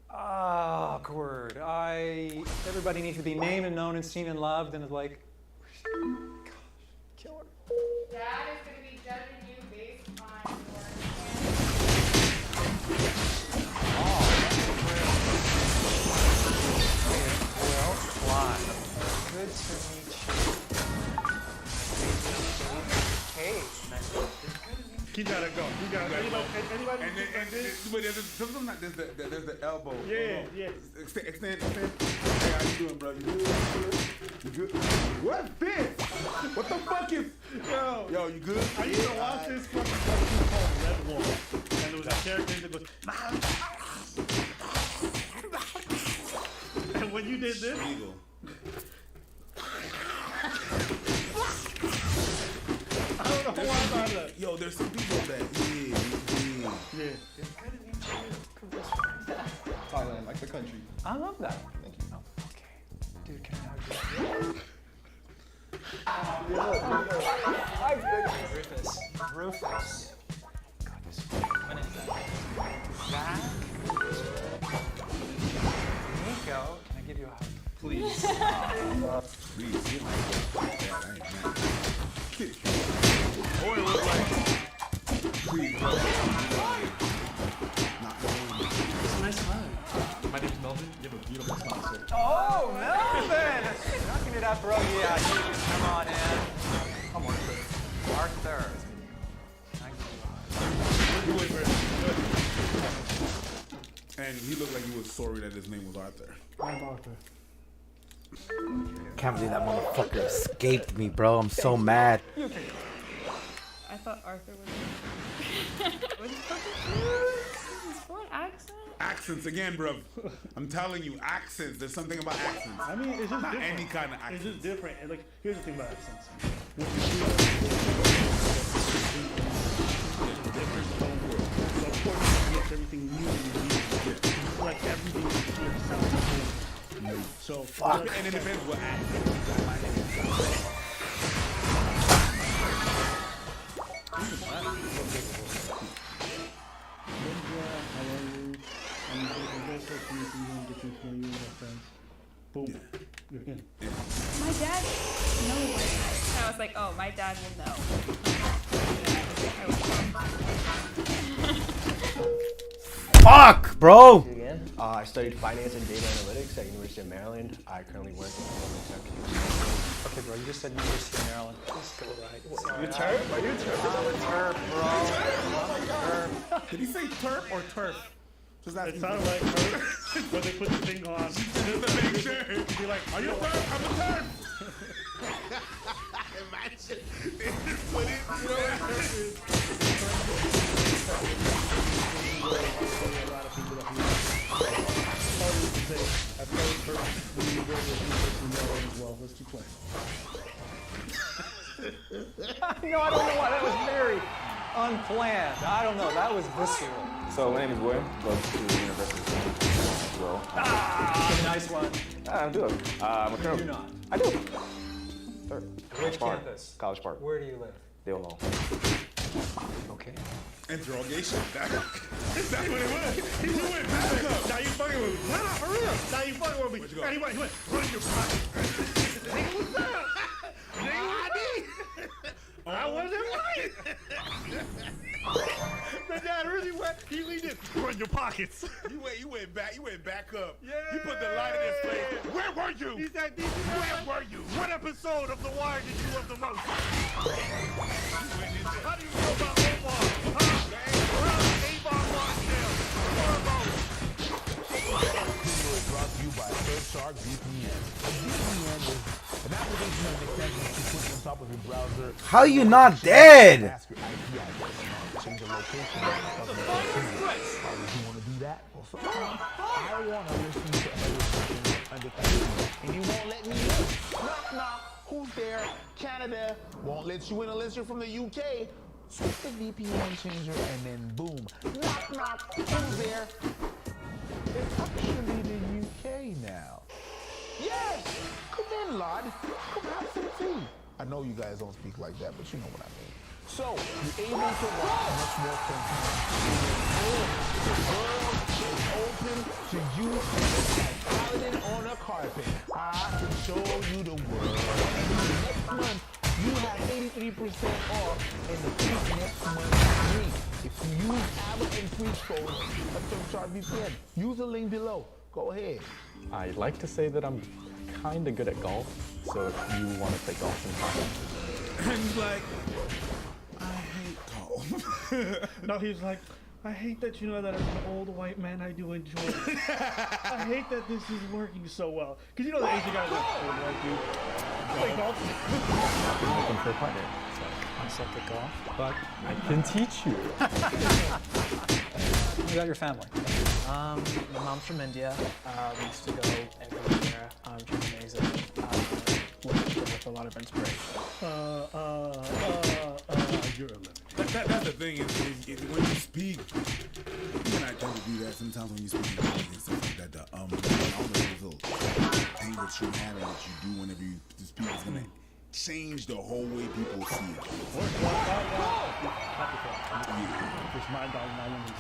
Awkward. Everybody needs to be named and known and seen and loved, and it's like, gosh, killer. Dad is going to be judging you based on Well, fly. Good to meet you. Hey, nice to meet you. He gotta go. He gotta go. Anybody? But there's the elbow. Yeah, yeah. Extend. Hey, how you doing, bro? You good? You good? What's this? What the fuck is? Yo, you good? I used to watch this fucking cartoon called Red Wolf, and there was a character that goes, and when you did this, Eagle. I don't know why I thought that. Yo, there's some people that Yeah. Thailand, like the country. I love that. Thank you. Oh, okay. Dude, can I hug you? Rufus. God, this when is that? Zach? Nico, can I give you a hug? Please. Please, get my Oh, it looks like. Please, bro. It's a nice hug. My name's Melvin. You have a beautiful smile, sir. Oh, Melvin! Knocking it up, bro. Yeah, come on in. Come on, Arthur. And he looked like he was sorry that his name was Arthur. I'm Arthur. Can't believe that motherfucker escaped me, bro. I'm so mad. I thought Arthur was. What is what accent? Accents again, bro. I'm telling you, accents. There's something about accents. I mean, it's just not different. any kind of accent. It's just different. And like, here's the thing about accents. When you do different tone world. So of course it makes everything new and unique. Like everything you hear sounds different. So fuck. And it depends what accent you got. Boom. You're in. My dad knows. I was like, oh, my dad will know. Fuck, bro. I studied finance and data analytics at University of Maryland. I currently work in public sector. Okay, bro, you just said University of Maryland. Just go right. You turf? Are you turf? I'm a turf, bro. I'm a turf. Did he say turf or turf? It sounded like turf, but they put the thing on. Just to make sure. You'd be like, are you a turf? I'm a turf. Imagine. Put it. No, I don't know why. That was very unplanned. I don't know. That was visceral. So my name is William. Go to the University of well. Nice one. I do. I'm a colonel. You do not. I do. Third. Which Park. campus? College Park. Where do you live? Dale Hall. Okay. Interrogation. That's what it was. He went back up. Now you fucking with me. No, for real. Now you fucking with me. Where'd you go? And he went, run your pocket. Nigga, what's up? Nigga, I wasn't right. The dad really went. He did. Run your pockets. You went back up. Yeah. You put the light in his face. Where were you? He said, where were you? What episode of The Wire did you love the most? How do you feel about Omar? Avon Brought to you by Surfshark VPN. A VPN is an application that extension that you put on top of your browser. How you not dead? Ask your IP address. Change the location of your computer. You want to do that? Also, I want to listen to everything under and you won't let me in. Knock, knock. Who's there? Canada won't let you in unless you're from the UK. Switch the VPN changer and then boom. Knock, knock. Who's there? It's actually the UK now. Yes! Come in, lad. Come have some tea. I know you guys don't speak like that, but you know what I mean. So, you're able to watch much more content. The world is open to you like Paladin on a carpet. I can show you the world. Next month, you have 83% off and the peak next month is free. If you use Abbott and Twitch code at Surfshark VPN, use the link below. Go ahead. I'd like to say that I'm kind of good at golf, so if you want to play golf sometime. And he's like, I hate golf. No, he's like, I hate that you know that as an old white man I do enjoy it. I hate that this is working so well. Because you know the Asian guys like, old white dude, play golf. I'm looking for a partner. I suck at golf. But I can teach you. You got your family? My mom's from India. We used to go every year. She's amazing. With a lot of inspiration. You're that's the thing is when you speak, you and I tend to do that sometimes when you speak and stuff like that. All the little thing that you have and that you do whenever you speak is gonna change the whole way people see it. It's my dog, and I want to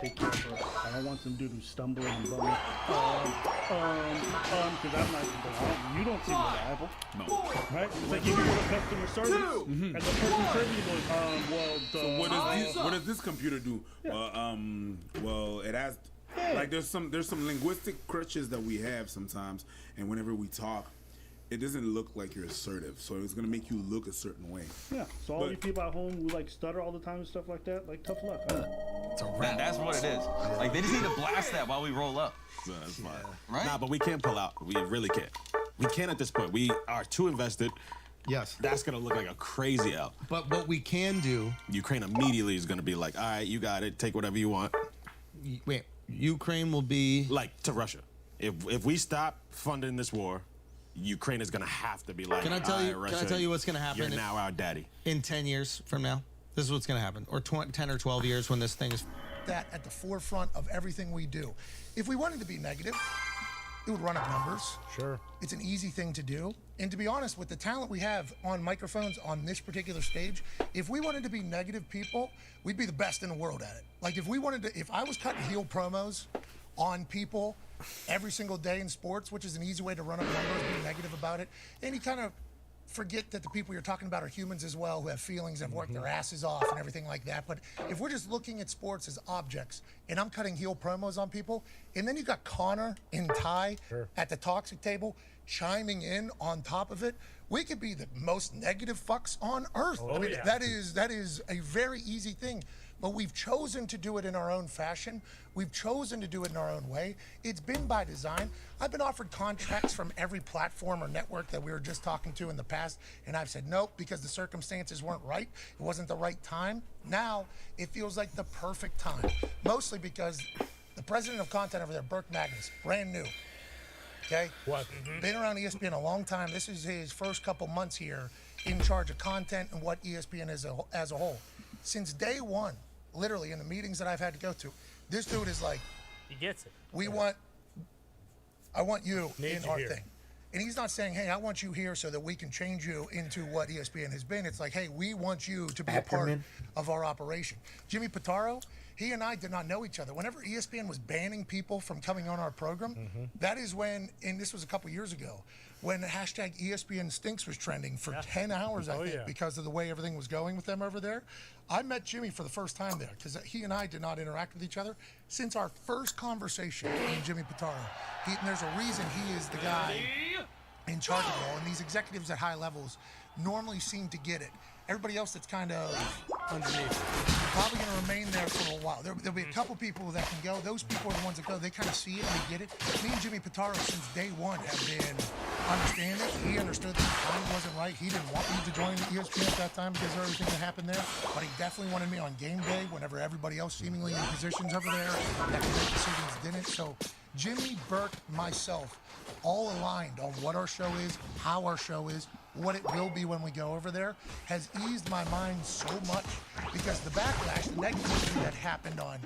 take care of her. I don't want some dude who's stumbling and bumming. Because I'm not, you don't seem reliable. No. Right? It's like you go to customer service, and the person serving you goes, so what does this computer do? Yeah. Well, it has, like, there's some linguistic crutches that we have sometimes, and whenever we talk, it doesn't look like you're assertive, so it's gonna make you look a certain way. Yeah. So all you people at home who like stutter all the time and stuff like that, like tough luck. It's a wrap. That's what it is. Like they just need to blast that while we roll up. So that's fine. Right? Nah, but we can't pull out. We really can't. We can't at this point. We are too invested. Yes. That's gonna look like a crazy out. But what we can do. Ukraine immediately is gonna be like, all right, you got it. Take whatever you want. Wait, Ukraine will be like to Russia. If we stop funding this war, Ukraine is gonna have to be like. Can I tell you? Russia, Can I tell you what's gonna happen? You're now our daddy. In 10 years from now, this is what's gonna happen, or 10 or 12 years when this thing is. That at the forefront of everything we do. If we wanted to be negative, it would run up numbers. Sure. It's an easy thing to do. And to be honest, with the talent we have on microphones on this particular stage, if we wanted to be negative people, we'd be the best in the world at it. Like if I was cutting heel promos on people every single day in sports, which is an easy way to run up numbers, be negative about it, and you kind of forget that the people you're talking about are humans as well, who have feelings, have worked their asses off and everything like that. But if we're just looking at sports as objects, and I'm cutting heel promos on people, and then you got Connor and Ty at the toxic table chiming in on top of it, we could be the most negative fucks on earth. I mean, that is a very easy thing but we've chosen to do it in our own fashion. We've chosen to do it in our own way. It's been by design. I've been offered contracts from every platform or network that we were just talking to in the past, and I've said nope because the circumstances weren't right. It wasn't the right time. Now, it feels like the perfect time, mostly because the president of content over there, Burke Magnus, brand new. Okay? What? Been around ESPN a long time. This is his first couple months here in charge of content and what ESPN is as a whole. Since day one, literally in the meetings that I've had to go to, this dude is like, He gets it. I want you Need in you our here. thing. And he's not saying, hey, I want you here so that we can change you into what ESPN has been. It's like, hey, we want you to be a part Ackerman. of our operation. Jimmy Pitaro, he and I did not know each other. Whenever ESPN was banning people from coming on our program, that is when, and this was a couple years ago, when the hashtag ESPN Stinks was trending for 10 hours, I think, because of the way everything was going with them over there. I met Jimmy for the first time there because he and I did not interact with each other since our first conversation, me and Jimmy Pitaro. And there's a reason he is the guy in charge of it all, and these executives at high levels normally seem to get it. Everybody else that's kind of underneath probably going to remain there for a while. There'll be a couple people that can go. Those people are the ones that go. They kind of see it and they get it. Me and Jimmy Pitaro since day one have been understanding. He understood that the time wasn't right. He didn't want me to join ESPN at that time because of everything that happened there. But he definitely wanted me on game day whenever everybody else seemingly in positions over there that could make decisions didn't. So Jimmy, Burke, myself, all aligned on what our show is, how our show is, what it will be when we go over there, has eased my mind so much because the backlash, the negativity that happened on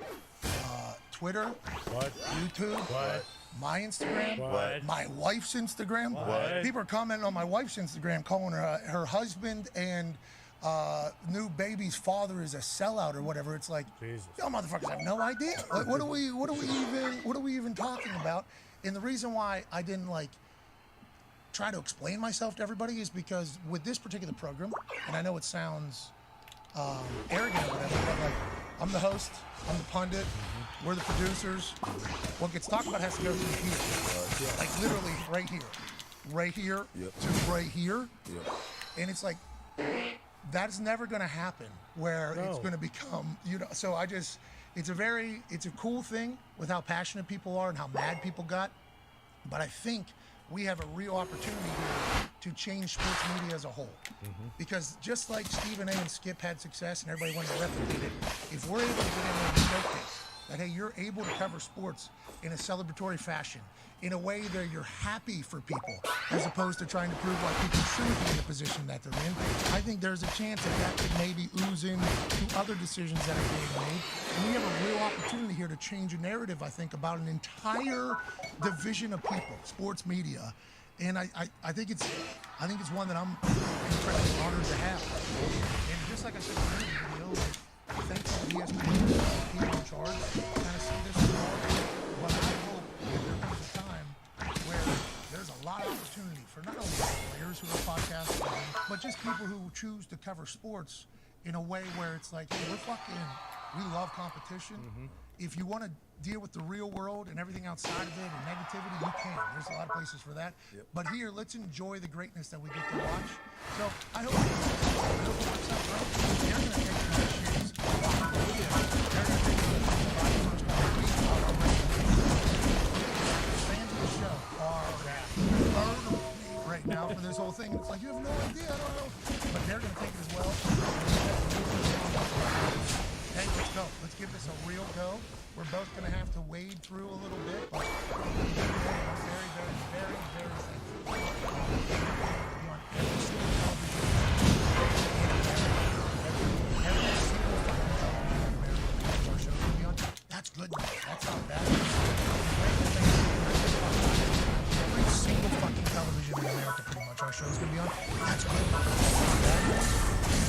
Twitter, YouTube, my Instagram, my wife's Instagram. People are commenting on my wife's Instagram, calling her husband and new baby's father is a sellout or whatever. It's like, y'all motherfuckers have no idea. What are we even talking about? And the reason why I didn't try to explain myself to everybody is because with this particular program, and I know it sounds arrogant or whatever, but I'm the host, I'm the pundit, we're the producers. What gets talked about has to go through here, like literally right here to right here, and it's like that's never going to happen where it's going to become, So it's a cool thing with how passionate people are and how mad people got, but I think we have a real opportunity here to change sports media as a whole. Because just like Stephen A and Skip had success and everybody wanted to replicate it, if we're able to get in there and showcase that, hey, you're able to cover sports in a celebratory fashion, in a way that you're happy for people, as opposed to trying to prove why people shouldn't be in the position that they're in, I think there's a chance that could maybe ooze into other decisions that are being made. And we have a real opportunity here to change a narrative, I think, about an entire division of people, sports media. And I think it's one that I'm incredibly honored to have. And just like I said in the video, thanks to ESPN, people in charge, kind of see this more. But I hope that there comes a time where there's a lot of opportunity for not only players who are podcasting, but just people who choose to cover sports in a way where it's like, hey, we love competition. If you want to deal with the real world and everything outside of it and negativity, you can. There's a lot of places for that. But here, let's enjoy the greatness that we get to watch. So I hope it works out right. They're going to take these issues. They're going to take fans of the show are right now for this whole thing. It's like, you have no idea, I don't know. But they're going to take it as well. Hey, let's go. Let's give this a real go. We're both going to have to wade through a little bit, but I'm very, very, very, very thankful. You want every single every single our show will be on. That's good news. That's not bad. Every single fucking television in America, pretty much, our show is going to be on. That's good.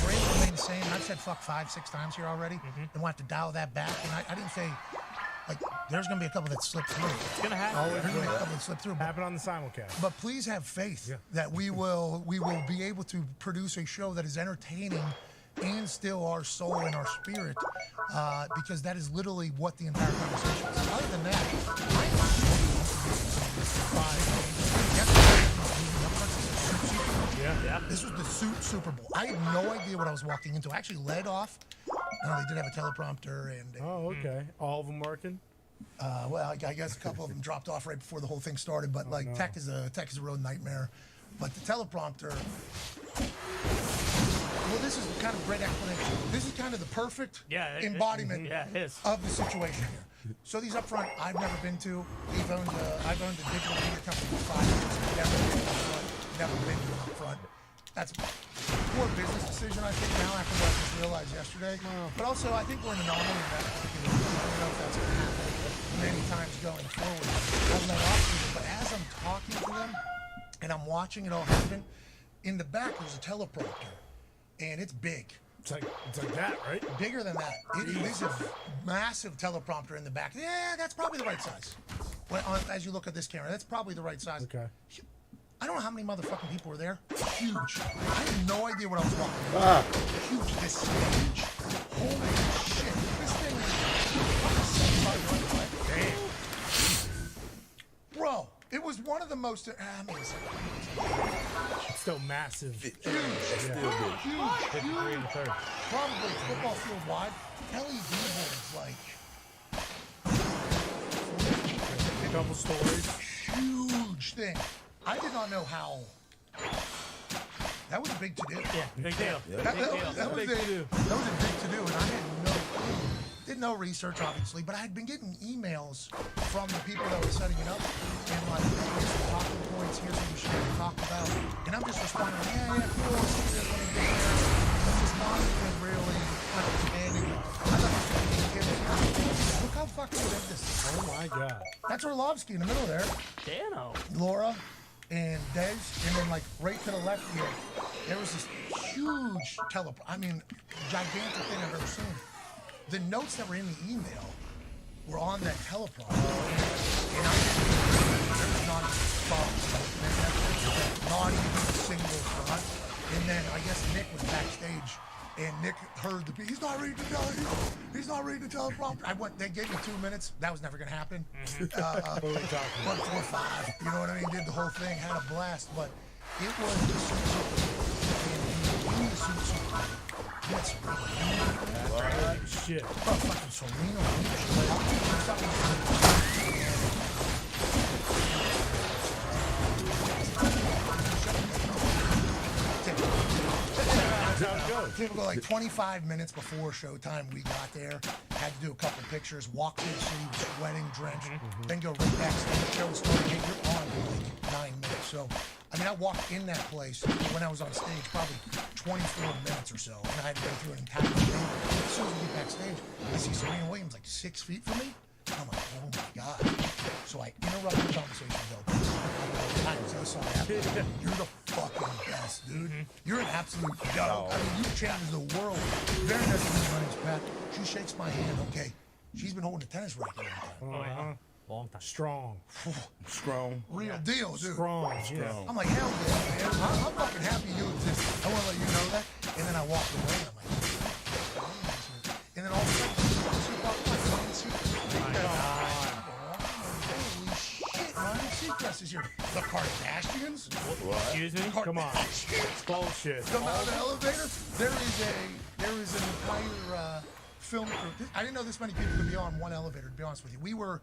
We're able to remain sane. I've said fuck 5-6 times here already, and we'll have to dial that back. And I didn't say, there's going to be a couple that slip through. It's going to happen. There's going to be a couple that slip through. Happen on the simulcast. But please have faith that we will be able to produce a show that is entertaining and still our soul and our spirit, because that is literally what the entire conversation is. Other than that, this was the Super Bowl. I had no idea what I was walking into. I actually led off No, they did have a teleprompter and. Oh, okay. All of them working. Well, I guess a couple of them dropped off right before the whole thing started, but like no. tech is a real nightmare. But the teleprompter. Well, this is kind of great explanation. This is kind of the perfect embodiment of the situation here. So these up front, I've never been to. I've owned a digital media company for 5 years. Never been to up front. Never been to up front. That's a poor business decision, I think, now after what I just realized yesterday. But also, I think we're an anomaly in that particular. I don't know if that's going to happen many times going forward. I'll let off to them. But as I'm talking to them and I'm watching it all happen, in the back there's a teleprompter, and it's big. It's like that, right? Bigger than that. It is a massive teleprompter in the back. Yeah, that's probably the right size. As you look at this camera, that's probably the right size. Okay. I don't know how many motherfucking people were there. Huge. I had no idea what I was walking about. Huge. This stage. Holy shit. This thing is... Damn. Bro, it was one of the most... It's still massive. Huge. Huge. Probably football field wide. LED boards, like... Couple stories. Huge thing. I did not know how. That was a big to do. Yeah, big deal. That was a big to do, and I had did no research, obviously, but I had been getting emails from the people that were setting it up, and like, here's the talking points, here's what we should talk about, and I'm just responding, yeah, cool, see this when it gets there. I'm just not even really understanding it. I thought it was going to be look how fucking big this is. Oh my god. That's Orlovsky in the middle there. Dano. Laura and Des, and then like right to the left here, there was this huge gigantic thing I've ever seen. The notes that were in the email were on that teleprompter, and there was not even a single thought. And then I guess Nick was backstage, and Nick heard he's not reading the teleprompter. He's not reading the teleprompter. They gave me 2 minutes. That was never gonna happen. 1, 4, 5. You know what I mean? Did the whole thing, had a blast, but it was the super. That's shit. Oh, fucking Serena. Typical, like 25 minutes before showtime, we got there, had to do a couple pictures, walk to the city, sweating, drenched, then go right backstage. Show started, hey, you're on in like 9 minutes. So, I walked in that place when I was on stage probably 24 minutes or so, and I had to go through an entire thing. As soon as we get backstage, I see Serena Williams like 6 feet from me. I'm like, oh my God. So I interrupt the conversation, though. I'm so sorry. You're the fucking best, dude. You're an absolute go. You've changed the world. Very nice to meet you. My name's Pat. She shakes my hand. Okay. She's been holding a tennis racket all the time. Long time. Strong. Real deal, dude. Strong. I'm like, hell yeah, man. I'm fucking happy you exist. I want to let you know that. And then I walked away, and I'm like, and then all of a sudden, holy shit, Ryan Seacrest is here. The Kardashians? What? Excuse me? Come on. Bullshit. Come out of the elevator. There is an entire film crew. I didn't know this many people could be on one elevator, to be honest with you. We were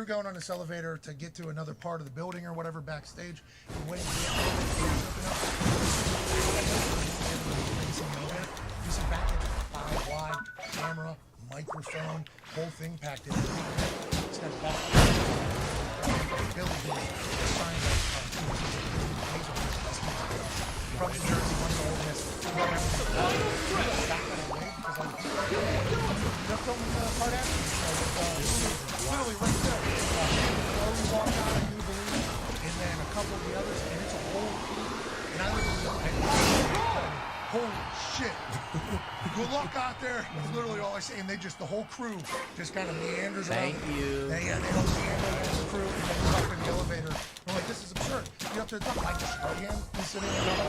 going on this elevator to get to another part of the building or whatever backstage. And waiting for the elevator to open up. You see back at 5 wide, camera, microphone, whole thing packed in. Step back. Billy signed from New Jersey, one of the oldest. They're filming Kardashians. Literally right there. Chloe walked out of New Believe, and then a couple of the others, and it's a whole crew. And I literally holy shit. Good luck out there. That's literally all I say. And the whole crew just kind of meanders around. Thank you. They don't meander around the crew. And then we up in the elevator. We're like, this is absurd. You up to the top. Like, again, he's sitting there.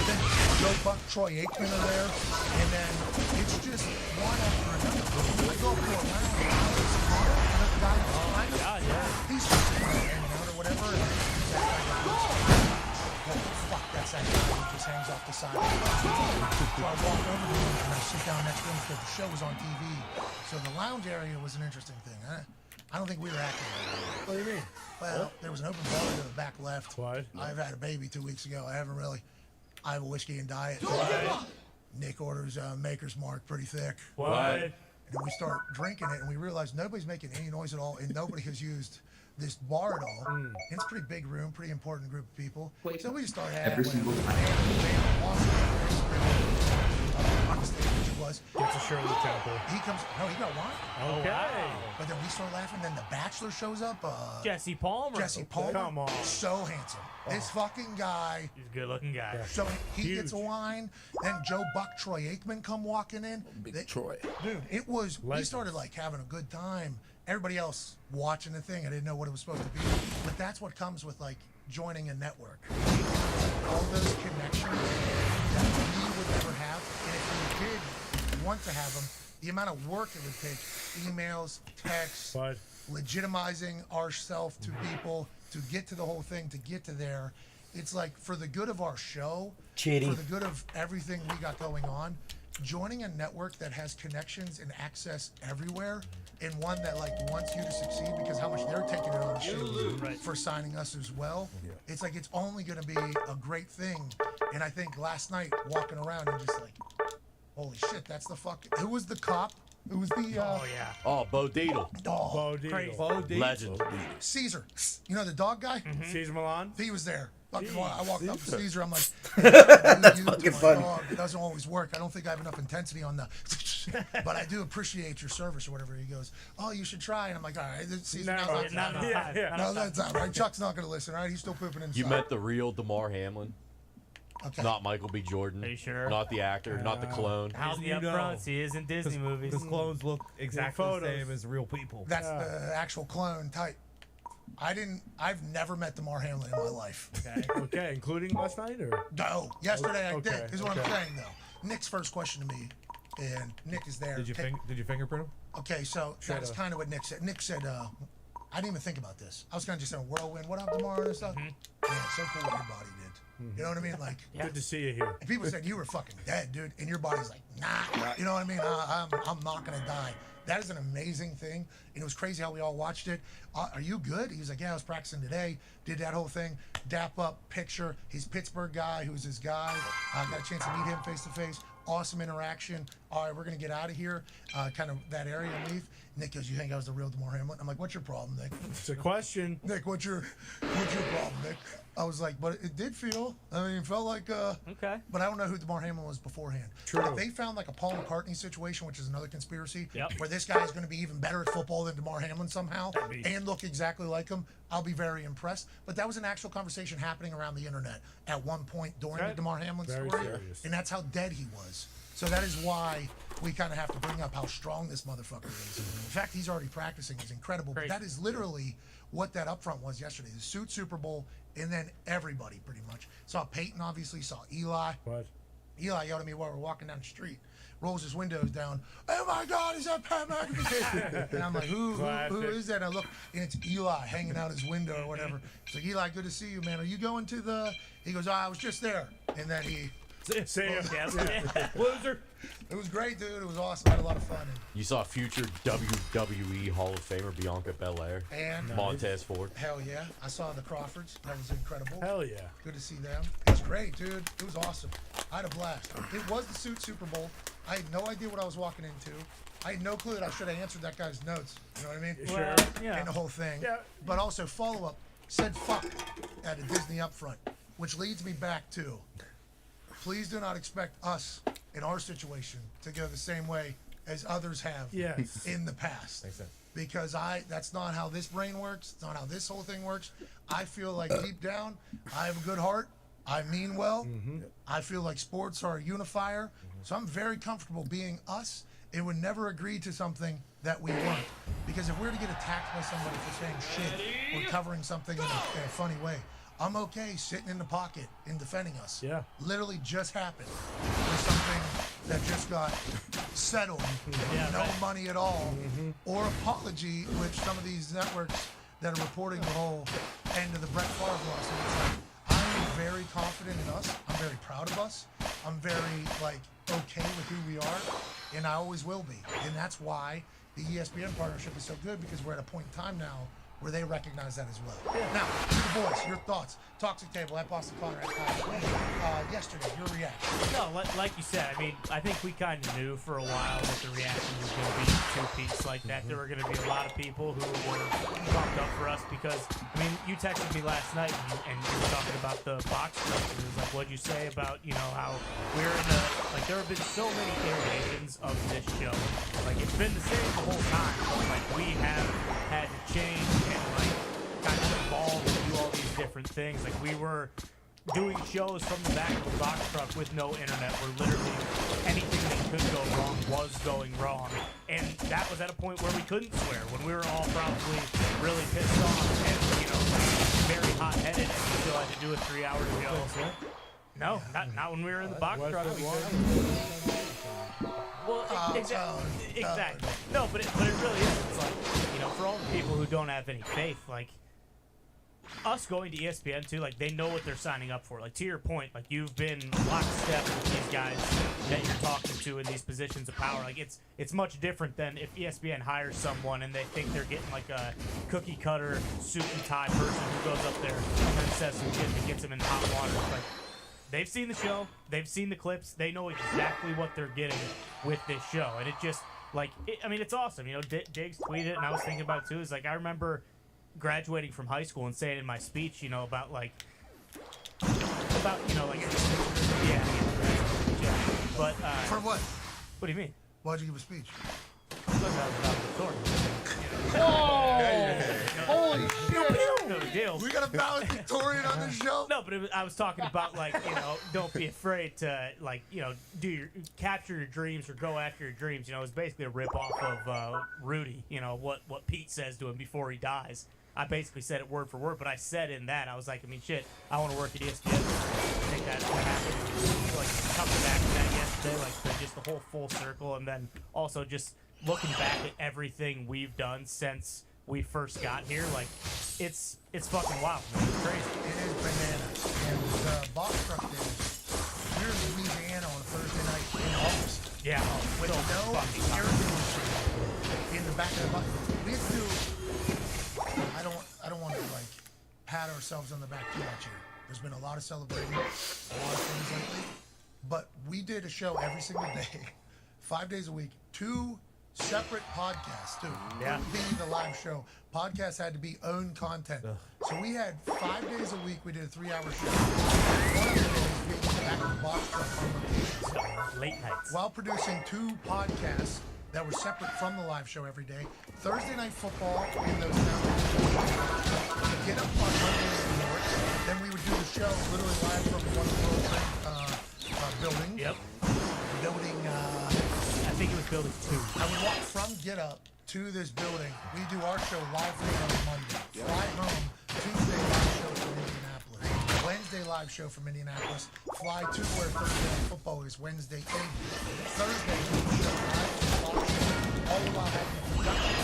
Then Joe Buck, Troy Aikman are there. And then it's just one after another. I go up to a lounge. And the guy behind us, he's just hanging out or whatever. Fuck, that's that guy who just hangs off the side. So I walk over to him and I sit down next room because the show was on TV. So the lounge area was an interesting thing. I don't think we were acting. What do you mean? Well, there was an open bar to the back left. What? I've had a baby 2 weeks ago. I haven't really. I have a whiskey and diet. Nick orders Maker's Mark, pretty thick. What? And then we start drinking it, and we realize nobody's making any noise at all, and nobody has used this bar at all. And it's a pretty big room, pretty important group of people. So we just start having Every single on stage, which it was. Gets a Shirley Temple. He comes. No, he got wine. Okay. But then we start laughing. Then the Bachelor shows up. Jesse Palmer. Jesse Palmer. Come on. So handsome. This fucking guy. He's a good-looking guy. So he Huge. gets a wine. Then Joe Buck, Troy Aikman come walking in. Big Troy. Dude, it was. We Legend. started like having a good time. Everybody else watching the thing. I didn't know what it was supposed to be. But that's what comes with like joining a network. All those connections that we would never have. And if we did want to have them, the amount of work it would take, emails, texts, legitimizing ourselves to people, to get to the whole thing, to get to there. It's like for the good of our show, Chitty. for the good of everything we got going on, joining a network that has connections and access everywhere, and one that like wants you to succeed because how much they're taking it on the shit for signing us as well. It's like it's only going to be a great thing. And I think last night walking around and just like, holy shit, that's the fuck. Who was the cop? Who was the? Oh, Bo Dietl. Bo Dietl. Bo Dietl. Legend. Caesar. You know the dog guy? Caesar Milan. He was there. Fucking, I walked up to Caesar. Caesar. I'm like, That's fucking funny. It doesn't always work. I don't think I have enough intensity on the. But I do appreciate your service or whatever. He goes, oh, you should try. And I'm like, all right, Caesar, now's not time. No, that's not right. Chuck's not going to listen. All right, he's still pooping inside. You met the real DeMar Hamlin. Okay. Not Michael B. Jordan. Are you sure? Not the actor, not the clone. How's the upfronts? He is in Disney movies. Because clones look exactly the same as real people. That's the actual clone type. I've never met DeMar Hamlin in my life. Okay, including last night or? No, yesterday I Okay, did. Is what I'm okay. saying though. Nick's first question to me, and Nick is there. Did you fingerprint him? Okay, so that's kind of what Nick said. Nick said, I didn't even think about this. I was kind of just in a whirlwind. What up tomorrow and stuff? Man, so cool what your body did. You know what I mean? Like, Good to see you here. and people said you were fucking dead, dude, and your body's like, nah. You know what I mean? I'm not gonna die. That is an amazing thing. And it was crazy how we all watched it. Are you good? He was like, yeah, I was practicing today. Did that whole thing. Dap up, picture. He's Pittsburgh guy, who's his guy. Got a chance to meet him face to face. Awesome interaction. All right, we're gonna get out of here. Kind of that area and leave. Nick goes, you think I was the real DeMar Hamlin? I'm like, what's your problem, Nick? It's a question. Nick, what's your problem, Nick? I was like, but it did feel. I mean, it felt like. Okay. But I don't know who DeMar Hamlin was beforehand. True. If they found like a Paul McCartney situation, which is another conspiracy, Yep. where this guy is going to be even better at football than DeMar Hamlin somehow, and look exactly like him, I'll be very impressed. But that was an actual conversation happening around the internet at one point during the DeMar Hamlin Very story, serious. and that's how dead he was. So that is why we kind of have to bring up how strong this motherfucker is. In fact, he's already practicing. He's incredible. But that is literally what that upfront was yesterday. The suit Super Bowl, and then everybody pretty much. Saw Peyton, obviously. Saw Eli. What? Eli yelled at me while we're walking down the street. Rolls his windows down. Oh my God, is that Pat McAfee? And I'm like, who is that? And I look, and it's Eli hanging out his window or whatever. It's like, Eli, good to see you, man. Are you going to the? He goes, I was just there. And then he. See ya. Loser. It was great, dude. It was awesome. I had a lot of fun. You saw future WWE Hall of Famer Bianca Belair. And Montez Ford. Hell yeah. I saw the Crawfords. That was incredible. Hell yeah. Good to see them. It's great, dude. It was awesome. I had a blast. It was the suit Super Bowl. I had no idea what I was walking into. I had no clue that I should have answered that guy's notes. You know what I mean? Sure. Yeah. And the whole thing. Yeah. But also follow-up. Said fuck at a Disney upfront. Which leads me back to, please do not expect us in our situation to go the same way as others have Yes. in the past. Makes sense. Because that's not how this brain works. It's not how this whole thing works. I feel like deep down, I have a good heart. I mean well. I feel like sports are a unifier. So I'm very comfortable being us and would never agree to something that we weren't. Because if we're to get attacked by somebody for saying shit or covering something in a funny way, I'm okay sitting in the pocket and defending us. Yeah. Literally just happened. There's something that just got settled. No money at all. Or apology, which some of these networks that are reporting the whole end of the Brett Favre lawsuit. It's like, I am very confident in us. I'm very proud of us. I'm very, okay with who we are. and I always will be. And that's why the ESPN partnership is so good, because we're at a point in time now where they recognize that as well. Now, the boys, your thoughts. Toxic Table at Boston Connor at yesterday, your reaction. No, like you said, I mean, I think we kind of knew for a while that the reaction was going to be two-piece like that. There were going to be a lot of people who were pumped up for us because, I mean, you texted me last night and you were talking about the box stuff. And it was like, what'd you say about, you know, how we're in a, like, there have been so many iterations of this show. Like, it's been the same the whole time, but, like, we have had to change and, like, kind of evolve and do all these different things. Like, we were doing shows from the back of a box truck with no internet, where literally anything that could go wrong was going wrong. And that was at a point where we couldn't swear, when we were all probably really pissed off and, you know, very hot-headed, and we still had to do a 3-hour show. No, not when we were in the box truck. Well, exactly. No, but it really is. It's like, you know, for all the people who don't have any faith, like, us going to ESPN too, like, they know what they're signing up for. Like, to your point, like, you've been lockstep with these guys that you're talking to in these positions of power. Like, it's much different than if ESPN hires someone and they think they're getting like a cookie cutter suit and tie person who goes up there and then says some shit that gets them in hot water. It's like, they've seen the show, they've seen the clips, they know exactly what they're getting with this show, and it just, like, I mean, it's awesome. You know, Diggs tweeted, and I was thinking about it too, is like, I remember graduating from high school and saying in my speech, you know, about, you know, like, yeah. But, for what? What do you mean? Why'd you give a speech? Holy shit! No deal. We got a valedictorian on this show? No, but I was talking about, like, you know, don't be afraid to, like, you know, capture your dreams or go after your dreams. You know, it's basically a ripoff of Rudy. You know what Pete says to him before he dies. I basically said it word for word, but I said in that, I was like, I mean, shit, I want to work at ESPN. I think that's what happened. Like, coming back to that yesterday, like, just the whole full circle, and then also just looking back at everything we've done since we first got here, like, it's fucking wild, man. It's crazy. It is bananas. And the box truck days, we're in Louisiana on a Thursday night in August. Yeah. With no air conditioning in the back of the bus. We have to do, I don't want to, like, pat ourselves on the back too much here. There's been a lot of celebrating, a lot of things lately. But we did a show every single day, 5 days a week, 2 separate podcasts, too. Yeah. Being the live show, podcasts had to be own content. So we had 5 days a week. We did a 3-hour show. One of the days being back in the box truck on location. Late nights. While producing 2 podcasts that were separate from the live show every day. Thursday Night Football in those mountains. Get up on Monday in New York. Then we would do the show literally live from one of the World Trade building. Yep. Building. I think it was building 2. I would walk from Get Up to this building. We do our show live from here on Monday. Fly home. Tuesday live show from Indianapolis. Wednesday live show from Indianapolis. Fly to where Thursday Night Football is Wednesday evening. Thursday show live from all the while having a production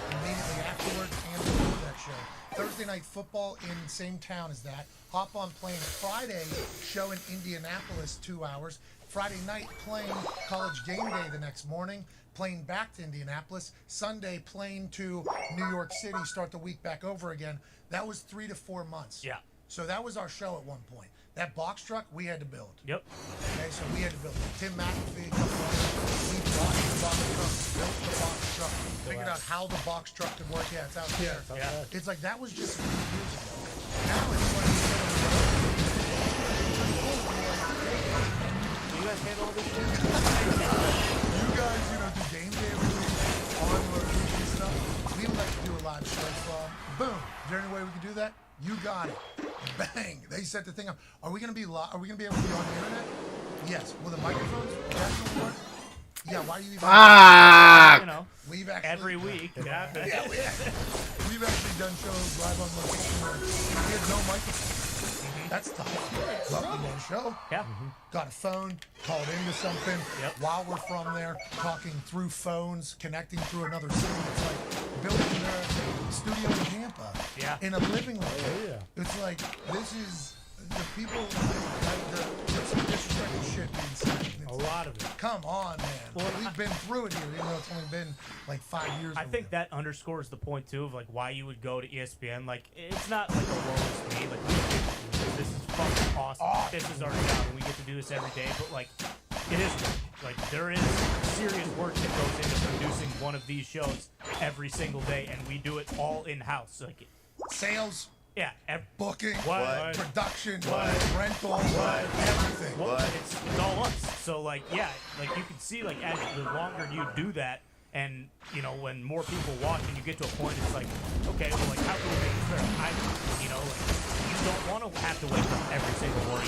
immediately afterwards and before that show. Thursday Night Football in the same town as that. Hop on plane Friday, show in Indianapolis, 2 hours. Friday night, plane College Game Day the next morning. Plane back to Indianapolis. Sunday, plane to New York City, start the week back over again. That was 3 to 4 months. Yeah. So that was our show at one point. That box truck, we had to build. Yep. Okay, so we had to build it. Tim McAfee, a couple of us, we bought the box truck, built the box truck, figured out how the box truck could work. Yeah, it's out there. Yeah. It's like, that was just a few years ago. Now it's like, you guys handle all this shit? You guys, you know, do game day every week, on location stuff. We would like to do a live show from, boom. Is there any way we could do that? You got it. Bang. They set the thing up. Are we going to be live? Are we going to be able to be on the internet? Yes. Will the microphones definitely work? Yeah, why do you even... Fuck! You know, we've actually... every week. Yeah. We've actually done shows live on location where we had no microphone. That's tough. Welcome on the show. Yeah. Got a phone, called into something. While we're from there, talking through phones, connecting through another city. It's like building a studio in Tampa. Yeah. In a living room. It's like, this is the people, like the some disrespectful shit being said. A lot of it. Come on, man. We've been through it here, even though it's only been like 5 years. I think that underscores the point too of like why you would go to ESPN. Like it's not like a lowest me. Like this is fucking awesome. This is our job, and we get to do this every day. But like it is like there is serious work that goes into producing one of these shows every single day, and we do it all in house. Like sales. Yeah, booking, what? production, What? rental, What? everything. It's all us. So like yeah, like you can see like as the longer you do that, and you know when more people watch, and you get to a point, it's like okay, well like how can we make this better? You know like you don't want to have to wake up every single morning.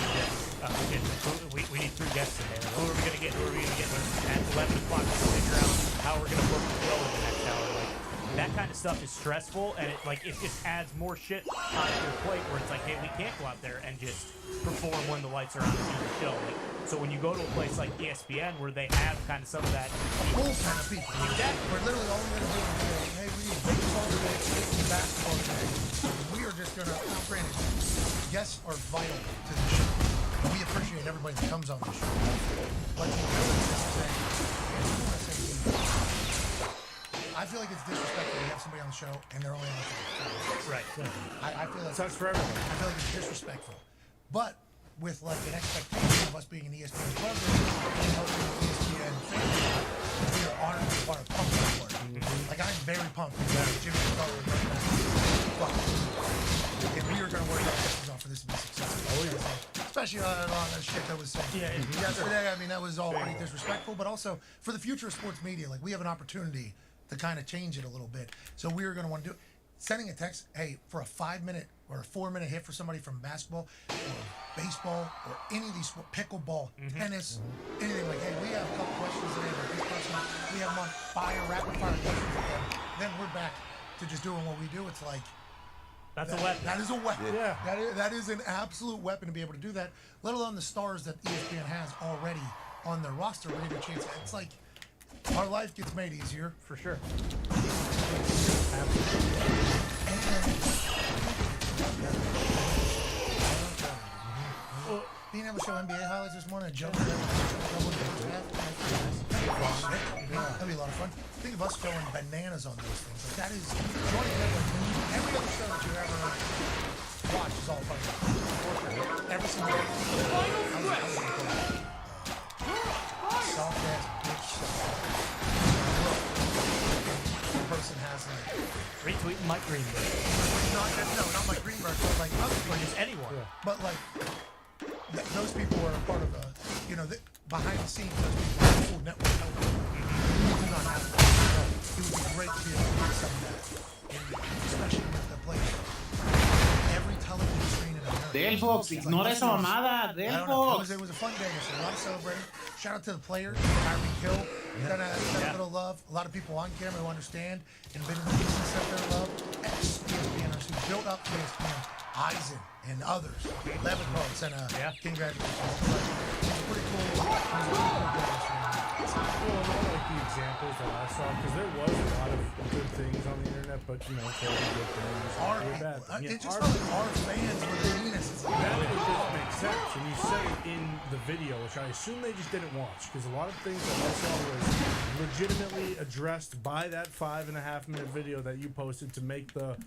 We need 3 guests today. Like, who are we gonna get? Who are we gonna get? At 11 o'clock, we'll figure out how we're gonna book the show in the next hour. Like, that kind of stuff is stressful, and it just adds more shit onto your plate where it's like, hey, we can't go out there and just perform when the lights are on and do the show. Like, so when you go to a place like ESPN where they have kind of some of that Full kind of people. Exactly. We're literally all we're gonna do is go, hey, we need baseball today, we need basketball today. We are just gonna, granted, guests are vital to the show. And we appreciate everybody that comes on the show. But I feel like it's disrespectful to have somebody on the show and they're only on the show. Right. I feel like sucks for everyone. I feel like it's disrespectful. But with like an expectation of us being an ESPN program and helping ESPN fans, we are honored to be part of pumped for it. Like I'm very pumped that Jimmy Butler right now. And we are going to work our asses off for this to be successful. Oh, yeah. Especially on all that shit that was said yesterday. I mean, that was all pretty disrespectful. But also for the future of sports media, like we have an opportunity to kind of change it a little bit. So we're going to want to do it. Sending a text, hey, for a 5-minute or a 4-minute hit for somebody from basketball or baseball or any of these pickleball, tennis, anything like, hey, we have a couple questions today about this person. We have them on rapid fire questions with them. Then we're back to just doing what we do. It's like, that's a weapon. That is a weapon. Yeah. That is an absolute weapon to be able to do that, let alone the stars that ESPN has already on their roster ready to chance. It's like, our life gets made easier. For sure. Being able to show NBA highlights this morning, Joker, that'd be a lot of fun. Think of us going bananas on those things. Like that is joining every other show that you ever watch is all fun. Every single day. Soft ass bitch stuff. The person has like retweeting Mike Greenberg. Not Mike Greenberg, but like other people. Just anyone. Yeah. But like those people are a part of behind the scenes. Those people are full network. We do not have that. It would be great to be able to do some of that, especially with the players. Every television screen in America. Delphox, ignora esa mamada, Delphox. It was a fun day. There's a lot of celebrating. Shout out to the players, Tyreek Hill. Sent a little love. A lot of people on camera who understand and been in the business sent their love. Ex-ESPNers who built up ESPN, Eisen and others. Leventhal sent a congratulations. It's pretty cool. Well, I like the examples that I saw because there was a lot of good things on the internet, but you know, so good things. It just felt like our fans were the meanest. That would just make sense, and you said it in the video, which I assume they just didn't watch because a lot of things that I saw was legitimately addressed by that 5.5-minute video that you posted to make the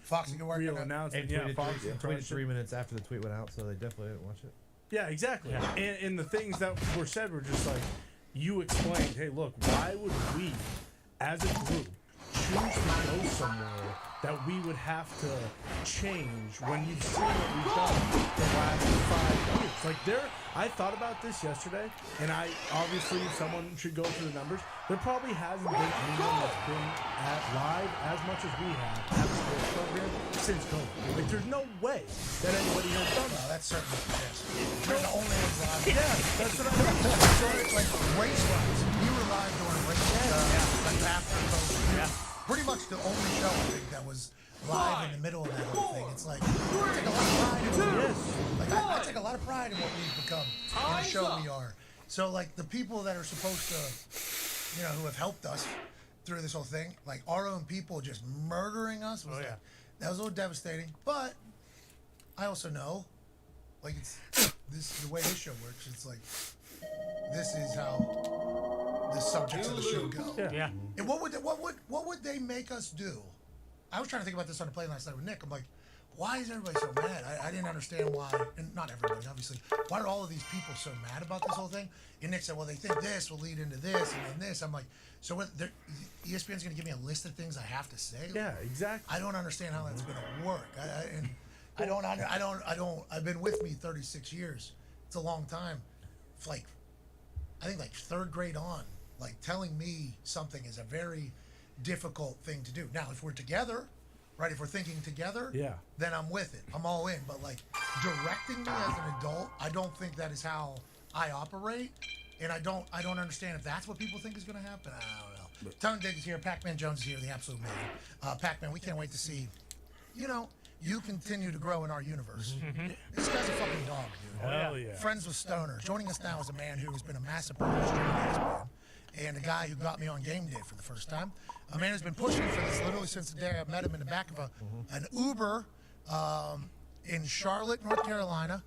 real announcement. Tweeted 3 minutes after the tweet went out, so they definitely didn't watch it. Yeah, exactly. Yeah. And the things that were said were just like, you explained, hey, look, why would we, as a group, choose to go somewhere that we would have to change when you've seen what we've done the last 5 years? Like, I thought about this yesterday, and obviously someone should go through the numbers. There probably hasn't been anyone that's been at live as much as we have at the sports program since COVID. Like, there's no way that anybody has done that. That's certainly the case. We're the only ones live. Yeah, that's what I mean. So it's like race-wise, we were live during race, like after COVID. Yeah. Pretty much the only show I think that was live in the middle of that whole thing. It's like, I take a lot of pride in what I take a lot of pride in what we've become in the show we are. So like the people that are supposed to, who have helped us through this whole thing, like our own people just murdering us was that was a little devastating. But I also know, like it's the way this show works. It's like this is how the subjects of the show go. Yeah. And what would they make us do? I was trying to think about this on the plane last night with Nick. I'm like, why is everybody so mad? I didn't understand why, and not everybody, obviously. Why are all of these people so mad about this whole thing? And Nick said, well, they think this will lead into this and then this. I'm like, so what? ESPN's going to give me a list of things I have to say? Yeah, exactly. I don't understand how that's going to work. I've been with me 36 years. It's a long time. It's like, I think like third grade on, like telling me something is a very difficult thing to do. Now, if we're together, right? If we're thinking together, then I'm with it. I'm all in. But like directing me as an adult, I don't think that is how I operate. And I don't understand if that's what people think is going to happen. I don't know. Tongue Dig is here. Pac-Man Jones is here, the absolute man. Pac-Man, we can't wait to see, you continue to grow in our universe. This guy's a fucking dog, dude. Hell yeah. Friends with Stoner. Joining us now is a man who has been a massive part of the streaming experience, and a guy who got me on game day for the first time. A man who's been pushing for this literally since the day I met him in the back of an Uber in Charlotte, North Carolina,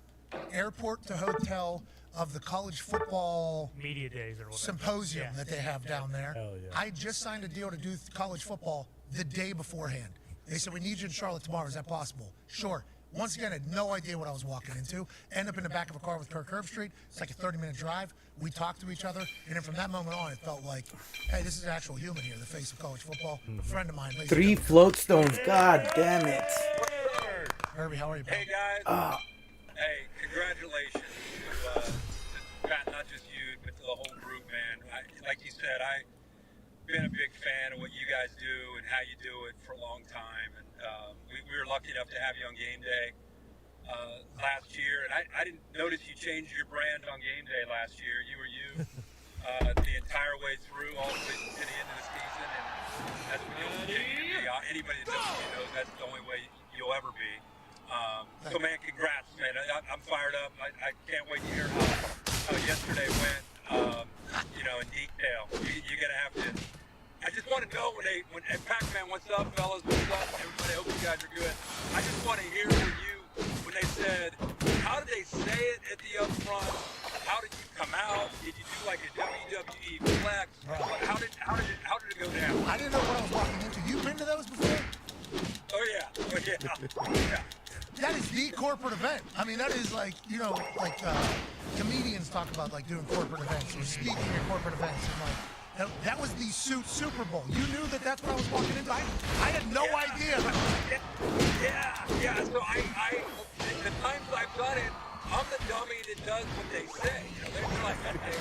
airport to hotel of the college football media days or whatever symposium that they have down there. Hell yeah. I just signed a deal to do college football the day beforehand. They said, we need you in Charlotte tomorrow. Is that possible? Sure. Once again, I had no idea what I was walking into. End up in the back of a car with Kirk Herbstreit. It's like a 30-minute drive. We talked to each other. And then from that moment on, it felt like, hey, this is an actual human here, the face of college football. A friend of mine. 3 float stones. God damn it. Herbie, how are you, pal? Hey, guys. Hey, congratulations to Pat, not just you, but to the whole group, man. Like you said, I've been a big fan of what you guys do and how you do it for a long time. And we were lucky enough to have you on game day last year. And I didn't notice you changed your brand on game day last year. You were you the entire way through, all the way to the end of the season. And that's what you'll continue to be. Anybody that knows you knows that's the only way you'll ever be. So, man, congrats, man. I'm fired up. I can't wait to hear how yesterday went, in detail. You're going to have to... I just want to know when Pac-Man, what's up, fellas? What's up? Everybody, I hope you guys are good. I just want to hear from you when they said, how did they say it at the upfront? How did you come out? Did you do like a WWE flex? How did it go down? I didn't know what I was walking into. You've been to those before? Oh, yeah. That is the corporate event. I mean, that is like, comedians talk about like doing corporate events or speaking at corporate events. And like, that was the Super Bowl. You knew that that's what I was walking into? I had no idea. Yeah. So the times I've done it, I'm the dummy that does what they say. They're like, okay,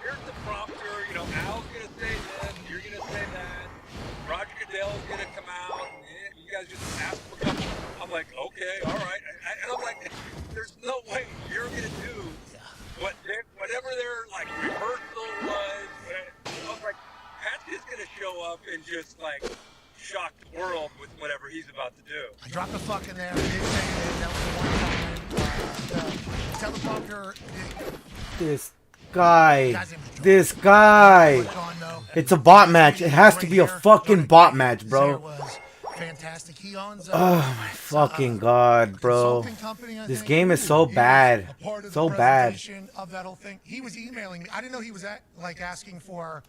here's the prompter. Al's going to say this, you're going to say that. Roger Goodell's going to come out. And you guys just ask for a couple. I'm like, okay, all right. And I'm like, there's no way you're going to do whatever their like rehearsal was. I was like, Pat's just going to show up and just like shock the world with whatever he's about to do. I dropped the fuck in there. I didn't say it. That was the one time. The teleprompter. This guy. It's a bot match. It has to be a fucking bot match, bro. Fantastic. He owns oh my fucking god, bro. This game is so bad. So bad. Of that whole thing. He was emailing me. I didn't know he was asking for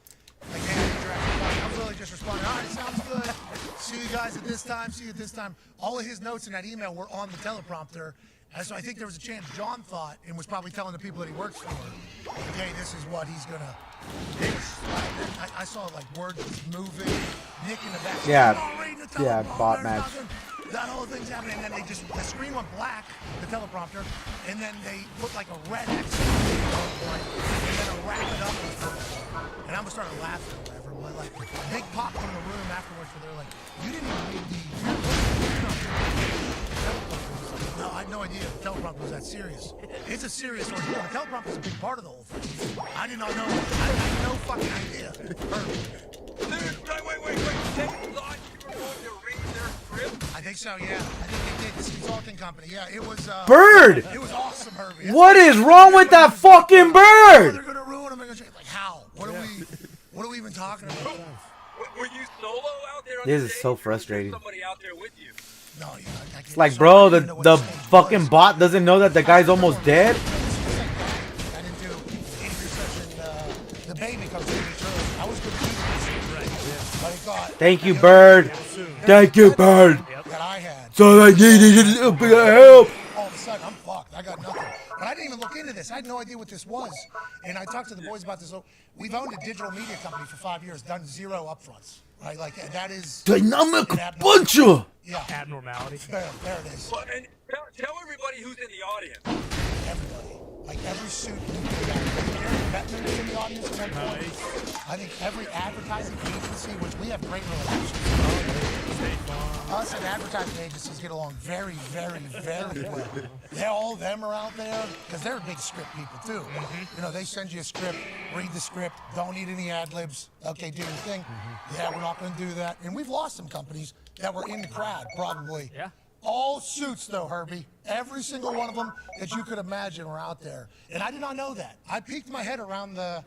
like, hey, I was really just responding. All right, sounds good. See you guys at this time. See you at this time. All of his notes in that email were on the teleprompter. And so I think there was a chance John thought and was probably telling the people that he works for, hey, this is what he's gonna. I saw like words moving, Nick in the back. Yeah, bot match. That whole thing's happening, and then the screen went black, the teleprompter, and then they put like a red X and then a wrap it up. And I almost started laughing or whatever. But like big pop in the room afterwards, where they're like, you didn't even read No, I had no idea the teleprompter was that serious. It's a serious ordeal. The teleprompter is a big part of the whole thing. I did not know. I had no fucking idea. Wait. They thought you were going to read their script? I think so, yeah. I think they did. This consulting company. Yeah, it was... Bird! It was awesome, Herbie. What is wrong with that fucking bird? They're going to ruin him. Like, how? What are we even talking about? Were you solo out there? This is so frustrating. Somebody out there with you. No, you know, It's like, bro, the fucking bot doesn't know that the guy's almost dead. I didn't do interception. The baby comes to me early. I was going to keep this, but it got. Thank you, Bird. Thank you, Bird. That I had. So I needed a little bit of help. All of a sudden, I'm fucked. I got nothing. But I didn't even look into this. I had no idea what this was. And I talked to the boys about this. So we've owned a digital media company for 5 years, done 0 upfronts. Right? Like, that is. Dynamic buncher. Yeah. Abnormality. There it is. Well, and tell everybody who's in the audience. Everybody. Like every suit. Gary Bettman is in the audience at one point. I think every advertising agency, which we have great relationships with. Us and advertising agencies get along very, very, very well. All of them are out there because they're big script people too. You know, they send you a script, read the script, don't need any ad libs. Okay, do your thing. Yeah, we're not going to do that. And we've lost some companies that were in the crowd, probably. Yeah. All suits, though, Herbie. Every single one of them that you could imagine were out there. And I did not know that. I peeked my head around the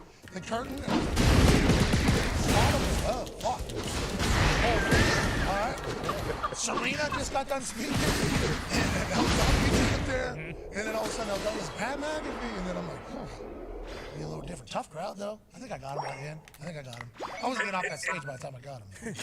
curtain. And oh, fuck. Oh, all right. Serena just got done speaking. And then Elton there. And then all of a sudden, Elton was Pat McAfee. And then I'm like, be a little different. Tough crowd, though. I think I got him by the end. I think I got him. I wasn't getting off that stage by the time I got him. Did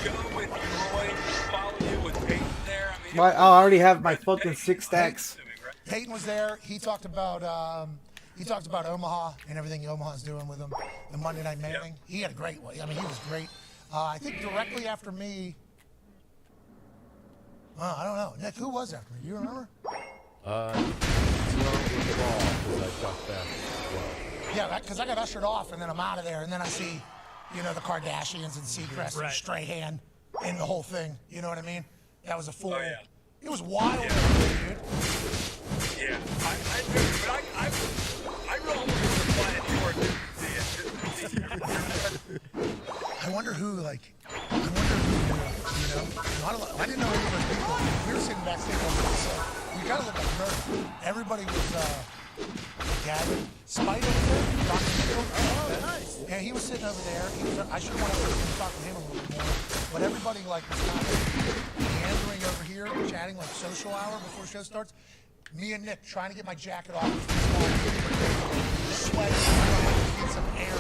Joe with Roy follow you with Peyton there? I mean, I already have my fucking 6 stacks. Peyton was there. He talked about Omaha and everything Omaha's doing with him. The Monday Night Mailing. He had a great one. I mean, he was great. I think directly after me. I don't know. Nick, who was after me? Do you remember? Yeah, because I got ushered off and then I'm out of there and then I see, you know, the Kardashians and Seacrest and Strahan and the whole thing. You know what I mean? That was a full. Oh, yeah. It was wild, dude. Yeah, I really almost fly to New York to see it. I wonder who, like, you know? I didn't know any of those people. We were sitting backstage on this, so we kind of looked like nerds. Everybody was, Gavin. Spite over there, Dr. Mitchell. Oh, nice. Yeah, he was sitting over there. I should have went over and talked to him a little bit more. But everybody, like, was kind of meandering over here, chatting like social hour before the show starts. Me and Nick trying to get my jacket off. Sweating, get some air.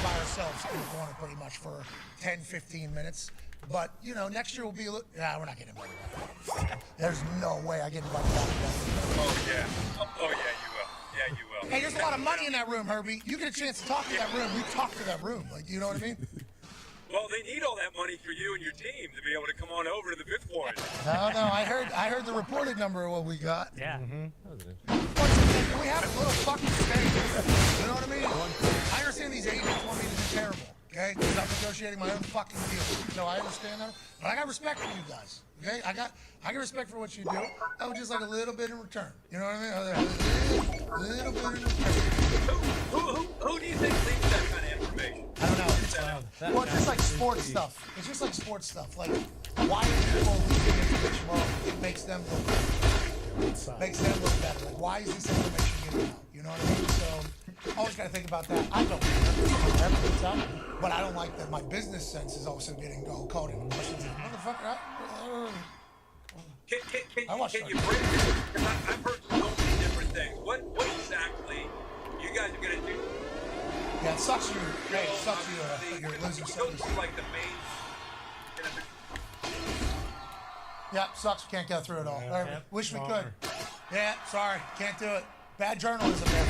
By ourselves in the corner pretty much for 10, 15 minutes. But, you know, next year will be a little... Nah, we're not getting invited back. There's no way I get invited back. Oh, yeah. Oh, yeah, you will. Yeah, you will. Hey, there's a lot of money in that room, Herbie. You get a chance to talk to that room. We talk to that room. Like, you know what I mean? Well, they need all that money for you and your team to be able to come on over to the fifth floor. No, I heard the reported number of what we got. Yeah. Can we have a little fucking space? You know what I mean? I understand these agents want me to do terrible, okay? Because I'm negotiating my own fucking deal. So I understand that. But I got respect for you guys, okay? I got respect for what you do. I would just like a little bit in return. You know what I mean? A little bit in return. Who do you think leaks that kind of information? I don't know. Well, it's just like sports stuff. It's just like sports stuff. Like, why do people leak information? Well, it makes them look better. Makes them look better. Like, why is this information getting out? You know what I mean? So, always got to think about that. I don't remember everything's out, but I don't like that my business sense is also getting all caught in questions. Motherfucker, Can you break it? Because I've heard so many different things. What exactly you guys are going to do? Yeah, it sucks you're losing those are like the main. Yeah, sucks we can't go through it all. Wish we could. Yeah, sorry, can't do it. Bad journalism there.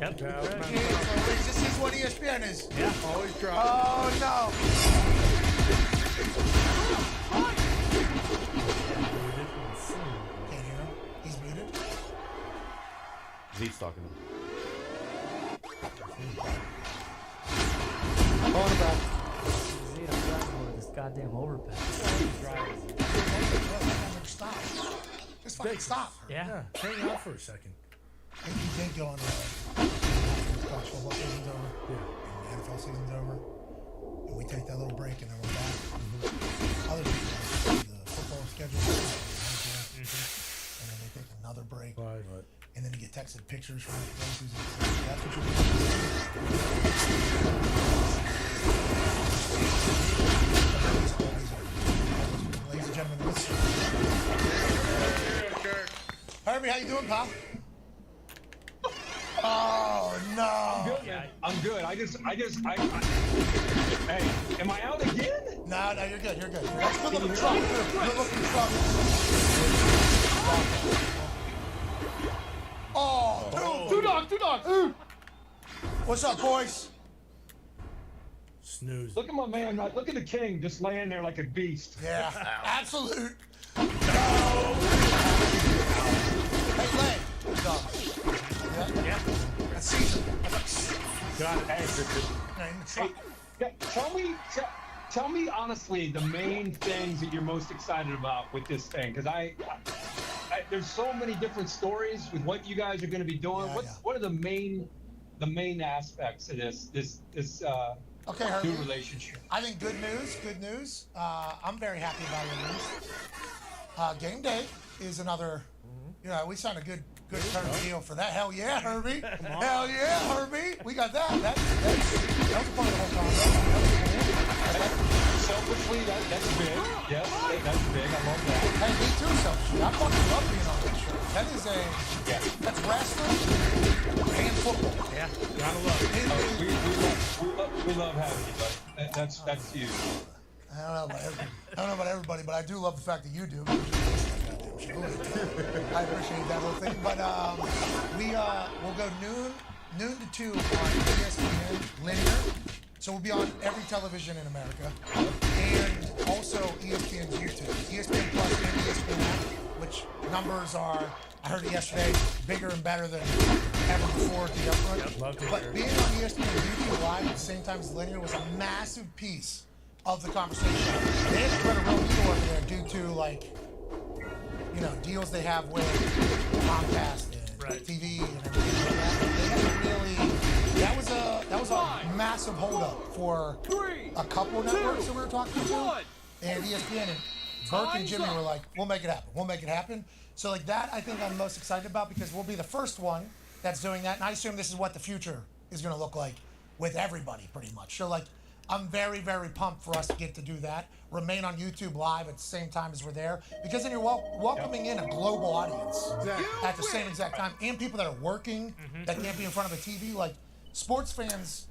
Yep. This is what ESPN is. Yeah, always drop. Oh no. Can't hear him. He's muted. Zeke's talking to him. I'm going about this goddamn overpass. Stop. Just fucking stop. Yeah. Hang out for a second. He did go on college football season's over. Yeah. And the NFL season's over. And we take that little break and then we're back. Other people, the football schedule. And then they take another break. And then you get texted pictures from the places. That's what you're doing. you doing, pal? Oh no! I'm good, man. I'm good. I hey, am I out again? No, you're good. You're good. That's good looking truck. Good looking truck. Oh, two dogs. What's up, boys? Snooze. Look at my man. Look at the king just laying there like a beast. Yeah, absolute. No. Hey, Lane. Yeah. That's Caesar. Got it. Hey, tell me honestly the main things that you're most excited about with this thing, because I there's so many different stories with what you guys are going to be doing. What are the main aspects of this new relationship? I think good news. I'm very happy about your news. Game day is another. You know, we signed a good term deal for that. Hell yeah, Herbie. Hell yeah, Herbie. We got that. That was part of the whole contract. Selfishly, that's big. Yes, that's big. I love that. Hey, me too, selfishly. I fucking love being on that show. That's wrestling and football. Yeah, gotta love it. We love having you, buddy. That's huge. I don't know about everybody, but I do love the fact that you do. I appreciate that whole thing. But we'll go noon to 2 on ESPN linear. So we'll be on every television in America. And also ESPN's YouTube. ESPN Plus and ESPN app, which numbers are, I heard it yesterday, bigger and better than ever before at the upfront. But being on ESPN YouTube Live at the same time as linear was a massive piece of the conversation. They had to put a real deal over there due to, like, you know, deals they have with Comcast and TV and everything like that. They had to really, that was a massive holdup for a couple of networks that we were talking to. And ESPN and Burke and Jimmy were like, we'll make it happen. We'll make it happen. So like that, I think I'm most excited about because we'll be the first one that's doing that. And I assume this is what the future is going to look like with everybody pretty much. So like, I'm very, very pumped for us to get to do that. Remain on YouTube Live at the same time as we're there. Because then you're welcoming in a global audience at the same exact time. And people that are working, that can't be in front of a TV. Like, sports fans,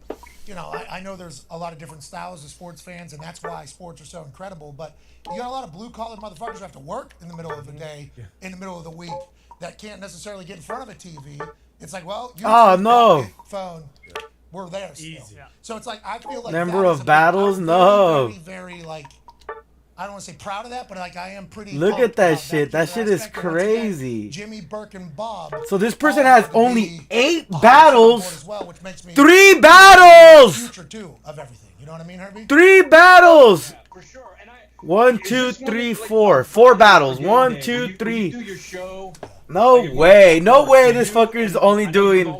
you know, I know there's a lot of different styles of sports fans, and that's why sports are so incredible. But you got a lot of blue-collar motherfuckers who have to work in the middle of the day, in the middle of the week, that can't necessarily get in front of a TV. It's like, well, you phone. We're there still. Easy. So it's like, I feel like number of battles, no. Very, very, like, I don't want to say proud of that, but like I am pretty. Look at that shit. That shit is crazy. Jimmy, Burke, and Bob. So this person has only 8 battles. As well, which makes me 3 battles. Future too of everything. You know what I mean, Herbie? 3 battles. Yeah, for sure. And 1, 2, 3, 4. 4 battles. 1, 2, 3. No way. No way. This fucker is only doing.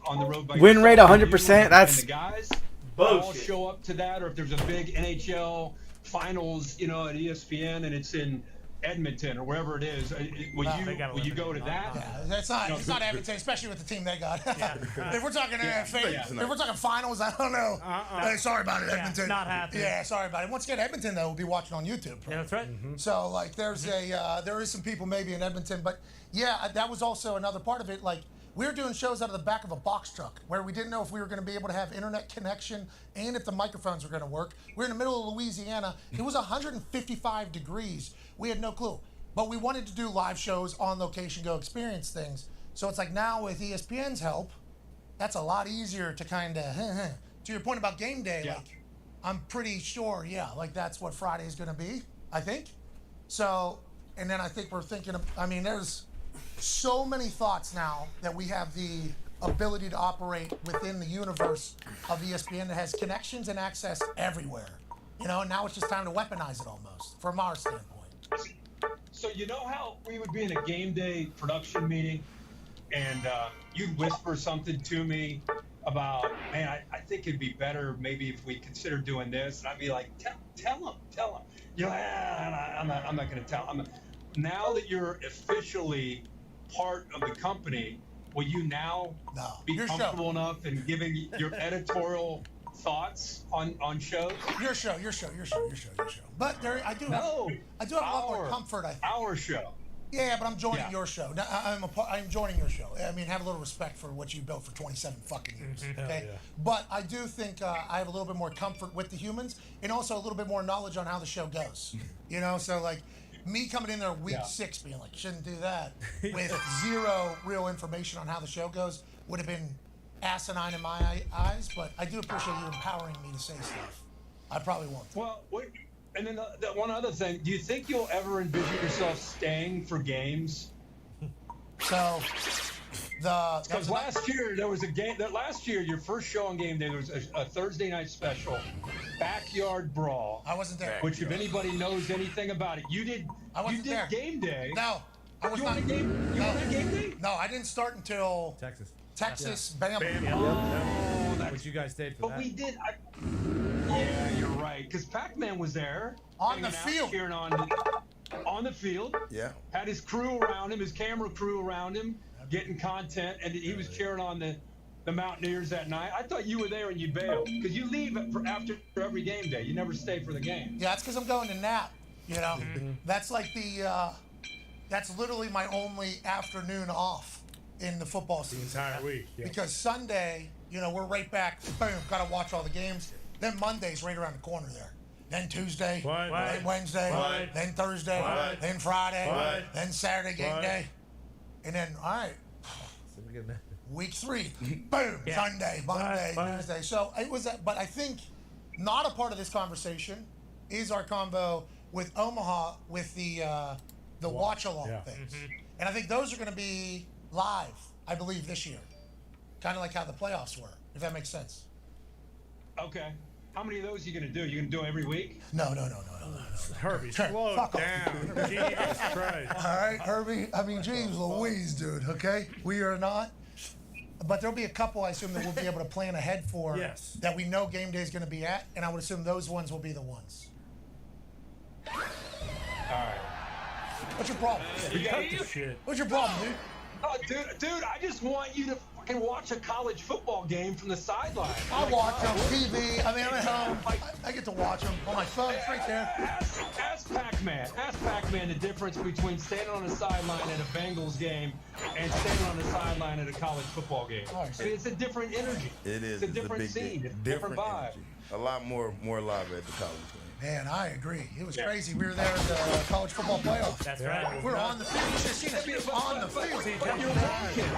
On the road by win rate 100%. That's the guys all show up to that, or if there's a big NHL finals, you know, at ESPN and it's in Edmonton or wherever it is, will you go to that? Yeah, it's not Edmonton, especially with the team they got. If we're talking if we're talking finals, I don't know. Hey, sorry about it, Edmonton. Not happening. Yeah, sorry about it. Once again, Edmonton though will be watching on YouTube. Yeah, that's right. So like, there is some people maybe in Edmonton, but yeah, that was also another part of it. Like, we were doing shows out of the back of a box truck where we didn't know if we were going to be able to have internet connection and if the microphones were going to work. We're in the middle of Louisiana. It was 155 degrees. We had no clue. But we wanted to do live shows on location, go experience things. So it's like now with ESPN's help, that's a lot easier to kind of, to your point about game day, like, I'm pretty sure, like that's what Friday is going to be, I think. So, and then I think we're thinking of, I mean, there's so many thoughts now that we have the ability to operate within the universe of ESPN that has connections and access everywhere. You know, and now it's just time to weaponize it almost, from our standpoint. So you know how we would be in a game day production meeting and you'd whisper something to me about, man, I think it'd be better maybe if we consider doing this. And I'd be like, tell him. You know, I'm not going to tell. Now that you're officially part of the company, will you now be comfortable enough in giving your editorial thoughts on shows? Your show. But I do have a lot more comfort, I think. Our show. Yeah, but I'm joining your show. Now, I'm joining your show. I mean, have a little respect for what you built for 27 fucking years. Okay, yeah. but I do think I have a little bit more comfort with the humans, and also a little bit more knowledge on how the show goes. You know, so like me coming in there week 6 being like, shouldn't do that, with zero real information on how the show goes, would have been asinine in my eyes. But I do appreciate you empowering me to say stuff. I probably won't. Well, wait, and then the one other thing, do you think you'll ever envision yourself staying for games? So, because last year there was a game. Last year, your first show on game day, there was a Thursday night special, Backyard Brawl. I wasn't there. Which, if anybody knows anything about it, you did. I wasn't you did there. Game day. No, I was You not. were at game. You were at game day. No, I didn't start until Texas, Bama. But you guys stayed for But that. we did. Yeah, you're right. Because Pac-Man was there on the hanging out, field. cheering on the field. Yeah. Had his crew around him, his camera crew around him, getting content, and he was cheering on the Mountaineers that night. I thought you were there and you bailed because you leave after every game day. You never stay for the game. Yeah, that's because I'm going to nap. You know, that's like that's literally my only afternoon off in the football season. The entire week. Yeah. Because Sunday, you know, we're right back. Boom, got to watch all the games. Then Monday's right around the corner there. Then Tuesday, then Wednesday, then Thursday, then Friday, then Saturday game day. And then, all right, week 3, boom, Sunday, Monday, Tuesday. So it was that, but I think not a part of this conversation is our combo with Omaha with the watch-along things. And I think those are going to be live, I believe, this year. Kind of like how the playoffs were, if that makes sense. Okay. How many of those are you going to do? You going to do them every week? No. Herbie, Sure, slow fuck off. down. Jesus Christ. All right, Herbie. I mean, James Louise, dude. Okay, we are not. But there'll be a couple, I assume, that we'll be able to plan ahead for. Yes. That we know game day is going to be at, and I would assume those ones will be the ones. All right. What's your problem? What's your problem, dude? Oh, dude, I just want you to fucking watch a college football game from the sideline. I watch them TV. I mean, I'm at home. I get to watch them on my phone. It's right there. Ask Pac-Man. Ask Pac-Man the difference between standing on the sideline at a Bengals game and standing on the sideline at a college football game. I mean, it's a different energy. It is. It's a different scene. It's a different vibe. energy. A lot more live at the college game. Man, I agree. It was crazy. We were there at the college football playoff. That's right. We're on the field. You should have seen us on the field. But you're working.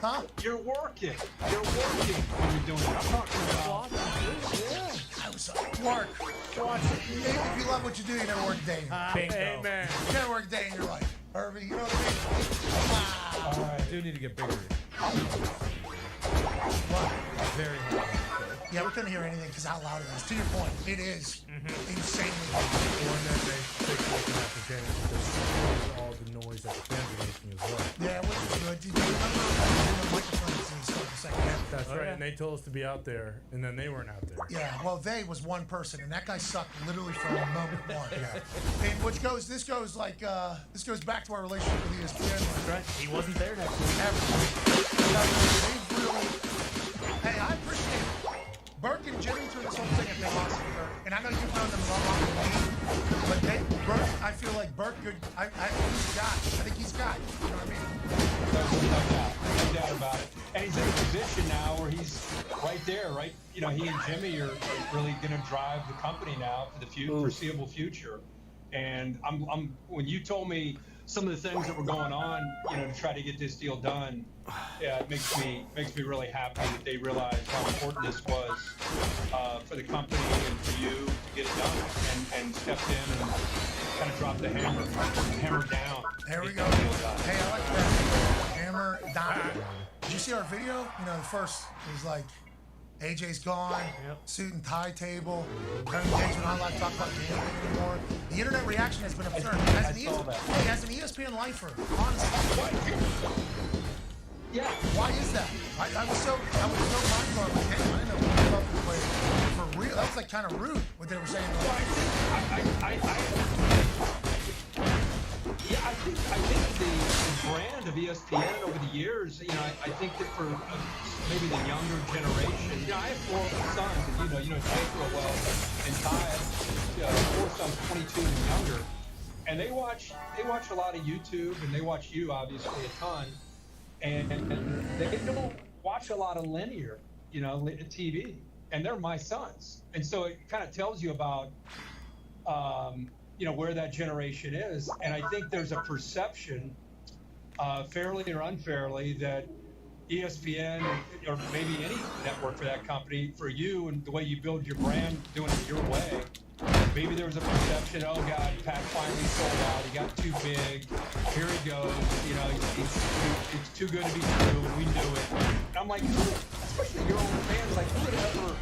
Huh? You're working. You're working when you're doing it. I'm talking about. I was work. If you love what you do, you never work a day in your life. Amen. You never work a day in your life. Herbie, you know what I mean? All right. I do need to get bigger. Very hard. Yeah, we couldn't hear anything because how loud it is. To your point, it is insanely loud. Or then they take a look at the game because all the noise that the fans are making as well. Yeah, which is good. Do you remember the microphones in the start of the second half? That's right, and they told us to be out there, and then they weren't out there. Yeah, well, they was one person, and that guy sucked literally from moment one. And this goes back to our relationship with ESPN. That's right. He wasn't there next week. Hey, I appreciate it. Burke and Jimmy through this whole thing have been awesome. And I know you've known them long, but Burke, I feel like Burke could. He's got. I think he's got. You know what I mean? No doubt about it. And he's in a position now where he's right there, right? You know, he and Jimmy are really going to drive the company now for the foreseeable future. And I'm when you told me some of the things that were going on, you know, to try to get this deal done, yeah, it makes me really happy that they realized how important this was for the company and for you to get it done and stepped in and kind of dropped the hammer down. There we go. Hey, I like that. Hammer down. Did you see our video? You know, the first was like AJ's gone, suit and tie table. Kevin James, we're not allowed to talk about gambling anymore. The internet reaction has been absurd. As an ESPN lifer, honestly. Yeah. Why is that? I was so mind blown. Like, hey, I didn't know we love this place for real. That was like kind of rude what they were saying. I think the brand of ESPN over the years, you know, I think that for maybe the younger generation, you know, I have 4 sons, and you know, Jake real well, and Ty, 4 sons, 22 and younger, and they watch a lot of YouTube, and they watch you obviously a ton, and they don't watch a lot of linear, TV, and they're my sons, and so it kind of tells you about where that generation is. And I think there's a perception, fairly or unfairly, that ESPN or maybe any network for that company, for you and the way you build your brand, doing it your way, maybe there was a perception, oh God, Pat finally sold out, he got too big, here he goes, it's too good to be true, and we knew it. And I'm like, especially your own fans, like, who would ever...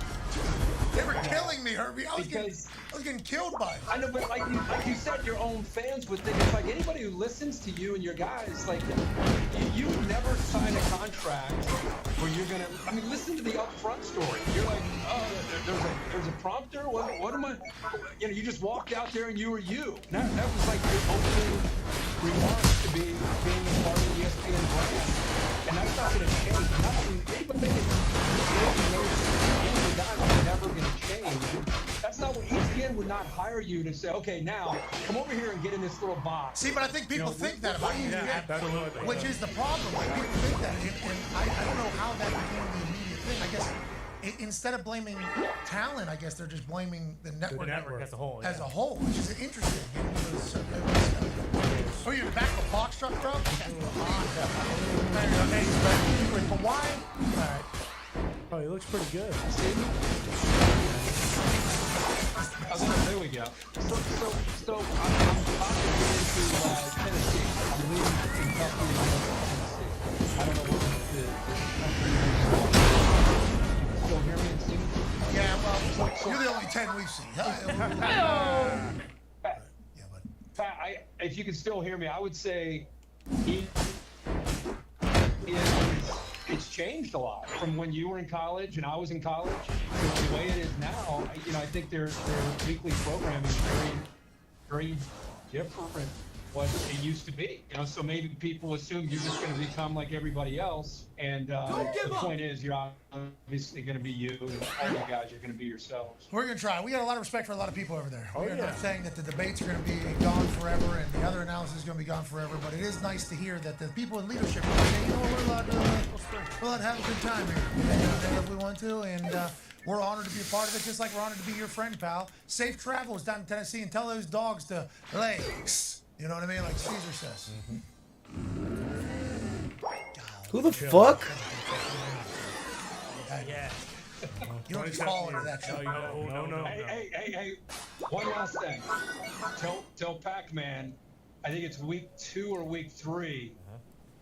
They were killing me, Herbie. I was getting killed by it. I know, but like you said, your own fans would think, it's like anybody who listens to you and your guys, like, you would never sign a contract where you're going to, listen to the upfront story. You're like, oh, there's a prompter? What am I, you just walked out there and you were you. That was like your opening remarks to being a part of the ESPN brand. And that's not going to change. Anybody that's never going to change. That's not what ESPN would not hire you to say, okay, now come over here and get in this little box. See, but I think people think that about ESPN, absolutely. which is the problem. Like, people think that, and I don't know how that became the immediate thing. I guess instead of blaming talent, I guess they're just blaming the network, as a whole. As a whole, which is interesting. Oh, you're in the back of a box truck, bro? With Hawaii? All right. Oh, he looks pretty good. There we go. So I'm about to get into Tennessee. I'm leaving Kentucky and going to Tennessee. I don't know what still hear me and see me? Yeah, well, you're the only 10 we've seen. Pat, if you can still hear me, I would say it's changed a lot from when you were in college and I was in college to the way it is now. I think their weekly programming is very, very different what it used to be. So maybe people assume you're just going to become like everybody else. And the point is, you're obviously going to be you, and all you guys are going to be yourselves. We're going to try. We got a lot of respect for a lot of people over there. We're not saying that the debates are going to be gone forever and the other analysis is going to be gone forever, but it is nice to hear that the people in leadership are saying, we're allowed to have a good time here if we want to, and we're honored to be a part of it, just like we're honored to be your friend, pal. Safe travels down in Tennessee, and tell those dogs to lay. You know what I mean? Like Caesar says. Who the fuck? Yeah. You don't just fall into that shit. No. Hey, one last thing. Tell Pac-Man, I think it's week 2 or week 3,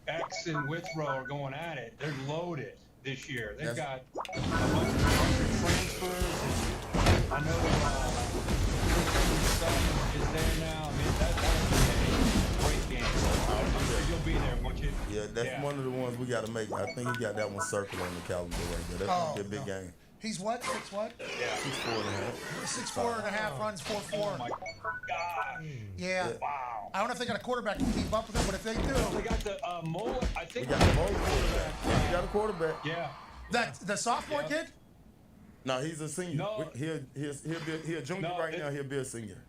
X and Withrow are going at it. They're loaded this year. They've got a bunch of transfers. I know is there now. That's a great game. I'm sure you'll be there, won't you? Yeah, that's one of the ones we got to make. I think he got that one circled on the calendar right there. That's going to be a big game. He's what? 6 what? Yeah. 6'4.5. 6'4.5", runs 4.4. Oh my God. Yeah. Wow. I don't know if they got a quarterback to keep up with it, but if they do, they got the Mola. I think we got the Mola quarterback. Yeah, we got a quarterback. Yeah. That the sophomore kid? No, he's a senior. No. He'll be a junior right now. He'll be a senior.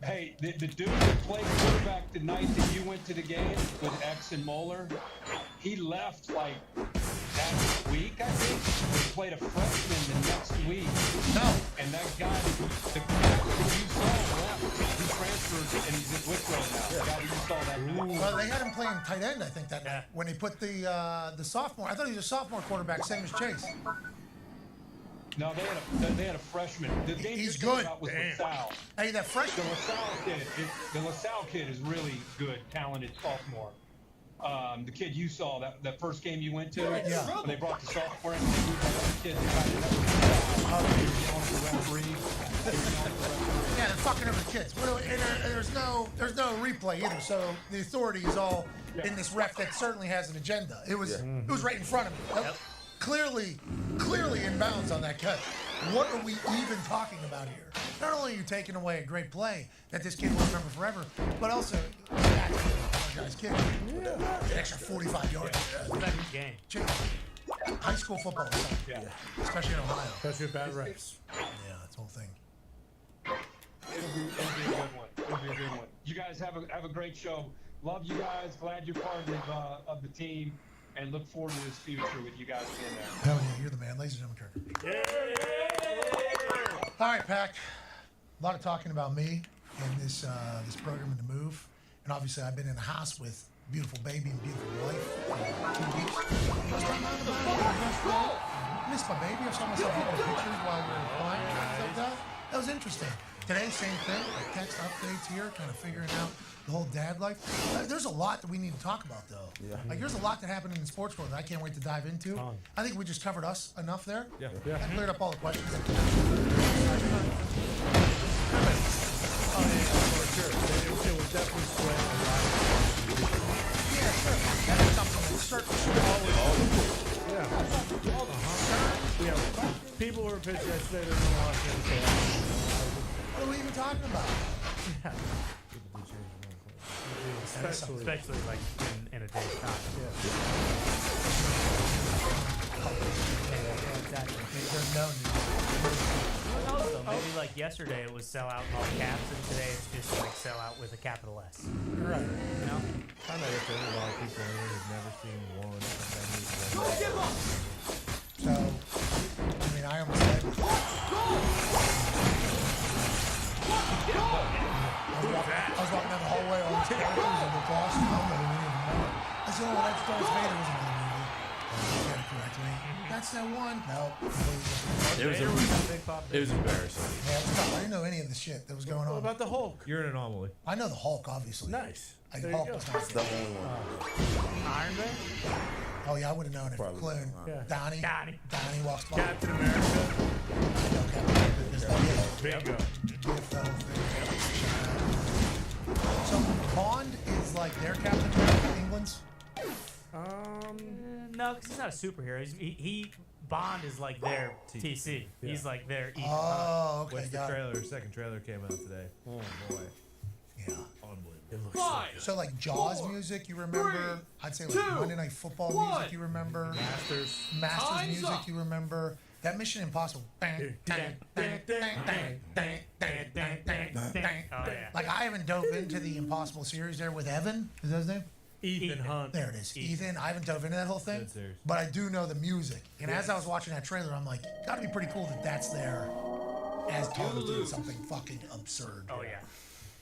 Hey, the dude that played quarterback the night that you went to the game with X and Moeller, he left like that week, I think. He played a freshman the next week. No. And that guy, the guy that you saw left, he transferred and he's at Withrow now. The guy that you saw that night. Well, they had him playing tight end, I think, that night when he put the sophomore. I thought he was a sophomore quarterback, same as Chase. No, they had a freshman. The game He's you're good. talking about was LaSalle. Hey, that freshman. The LaSalle kid is really good, talented sophomore. The kid you saw that first game you went to, when they brought the sophomore in, they moved that kid. Yeah, they're fucking over the kids. And there's no replay either. So the authority is all in this ref that certainly has an agenda. It was right in front of me. Yep. Clearly in bounds on that cut. What are we even talking about here? Not only are you taking away a great play that this kid will remember forever, but also guy's kid. An extra 45 yards. Game. High school football. Especially in Ohio. Especially with bad refs. Yeah, that's the whole thing. It'll be a good one. would be a good one. You guys have a great show. Love you guys. Glad you're part of the team, and look forward to this future with you guys being there. Hell yeah, you're the man, ladies and gentlemen. Kirk. All right, Pac. A lot of talking about me and this program and the move, and obviously I've been in the house with beautiful baby and beautiful wife for 2 weeks. I missed my baby. I saw myself taking pictures while we were flying and things like that. That was interesting. Today, same thing. Like text updates here, kind of figuring out the whole dad life. There's a lot that we need to talk about, though. Yeah. Like, there's a lot that happened in the sports world that I can't wait to dive into. I think we just covered us enough there. Yeah. That cleared up all the questions. Oh, yeah, for sure. It was definitely sweat a lot. Yeah, sure. That's something that starts Yeah. People were pissed yesterday. They didn't watch it. What are we even talking about? Yeah. Especially like in a day's time. Exactly. There's no Who knows though? Maybe like yesterday it was sell out in all caps, and today it's just like sell out with a capital S. Right. You know? I know that there's a lot of people in here who've never seen one venues. So, I mean, I almost said. I was walking down the hallway, all these characters and the class, and I'm like, I said, oh, that's Darth Vader was in the movie. You gotta correct me. That's that one. No. It was embarrassing. Yeah, it's tough. I didn't know any of the shit that was going on. What about the Hulk? You're an anomaly. I know the Hulk, obviously. Nice. The Hulk was not the only one. Iron Man? Oh, yeah, I would have known it. Clune. Yeah. Donnie walks by. Captain America. I know Captain America. Bingo. So Bond is like their Captain America, England's? No, because he's not a superhero. He Bond is like their TC. Yeah. He's like their Ethan. Oh, okay. What's the trailer? Second trailer came out today. Oh boy. Yeah. Unbelievable. It looks so like Jaws music, you remember? I'd say like Monday Night Football music, you remember? Masters music, you remember? That Mission Impossible. Like I haven't dove into the Impossible series there with Evan. Is that his name? Ethan Hunt. There it is. Ethan. I haven't dove into that whole thing, but I do know the music. And as I was watching that trailer, I'm like, gotta be pretty cool that that's there as Tom doing something fucking absurd. Oh yeah.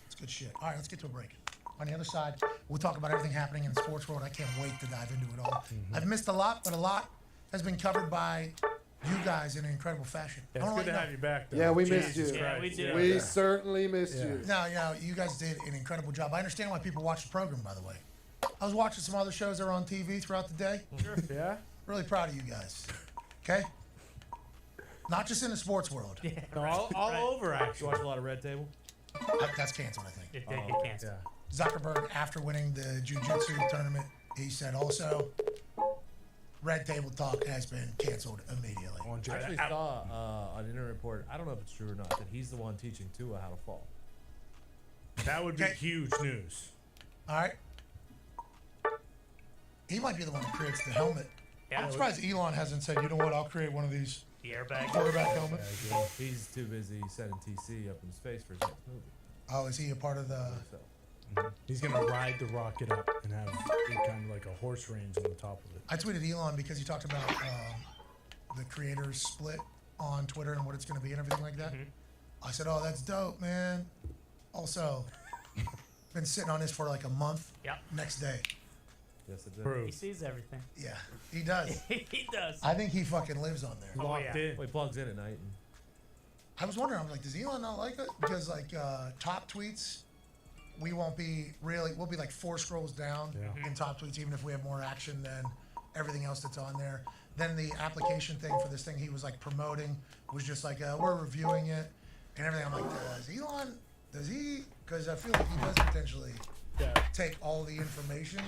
It's good shit. All right, let's get to a break. On the other side, we'll talk about everything happening in the sports world. I can't wait to dive into it all. I've missed a lot, but a lot has been covered by you guys in an incredible fashion. Yeah, it's good to have you back, though. Yeah, we missed you. Yeah, we did. We certainly missed you. No, you guys did an incredible job. I understand why people watch the program, by the way. I was watching some other shows that are on TV throughout the day. Sure. Yeah. Really proud of you guys. Okay? Not just in the sports world. Yeah, all over, actually. You watch a lot of Red Table? That's canceled, I think. It did get canceled. Zuckerberg, after winning the jiu-jitsu tournament, he said also, Red Table Talk has been canceled immediately. I actually saw an internet report, I don't know if it's true or not, that he's the one teaching Tua how to fall. That would be huge news. All right. He might be the one that creates the helmet. Yeah. I'm surprised Elon hasn't said, you know what, I'll create one of these The airbag. quarterback helmets. Yeah, he's too busy sending TC up in space for his next movie. Oh, is he a part of the... He's going to ride the rocket up and have kind of like a horse range on the top of it. I tweeted Elon because he talked about the creators split on Twitter and what it's going to be and everything like that. I said, oh, that's dope, man. Also, been sitting on this for like a month. Yep. Next day. Yes, it did. He sees everything. Yeah, he does. He does. I think he fucking lives on there. Locked in. Well, he plugs in at night. And I was wondering, I was like, does Elon not like it? Because like top tweets, we'll be like 4 scrolls down in top tweets, even if we have more action than everything else that's on there. Then the application thing for this thing he was like promoting was just like, we're reviewing it and everything. I'm like, does he? Because I feel like he does potentially take all the information.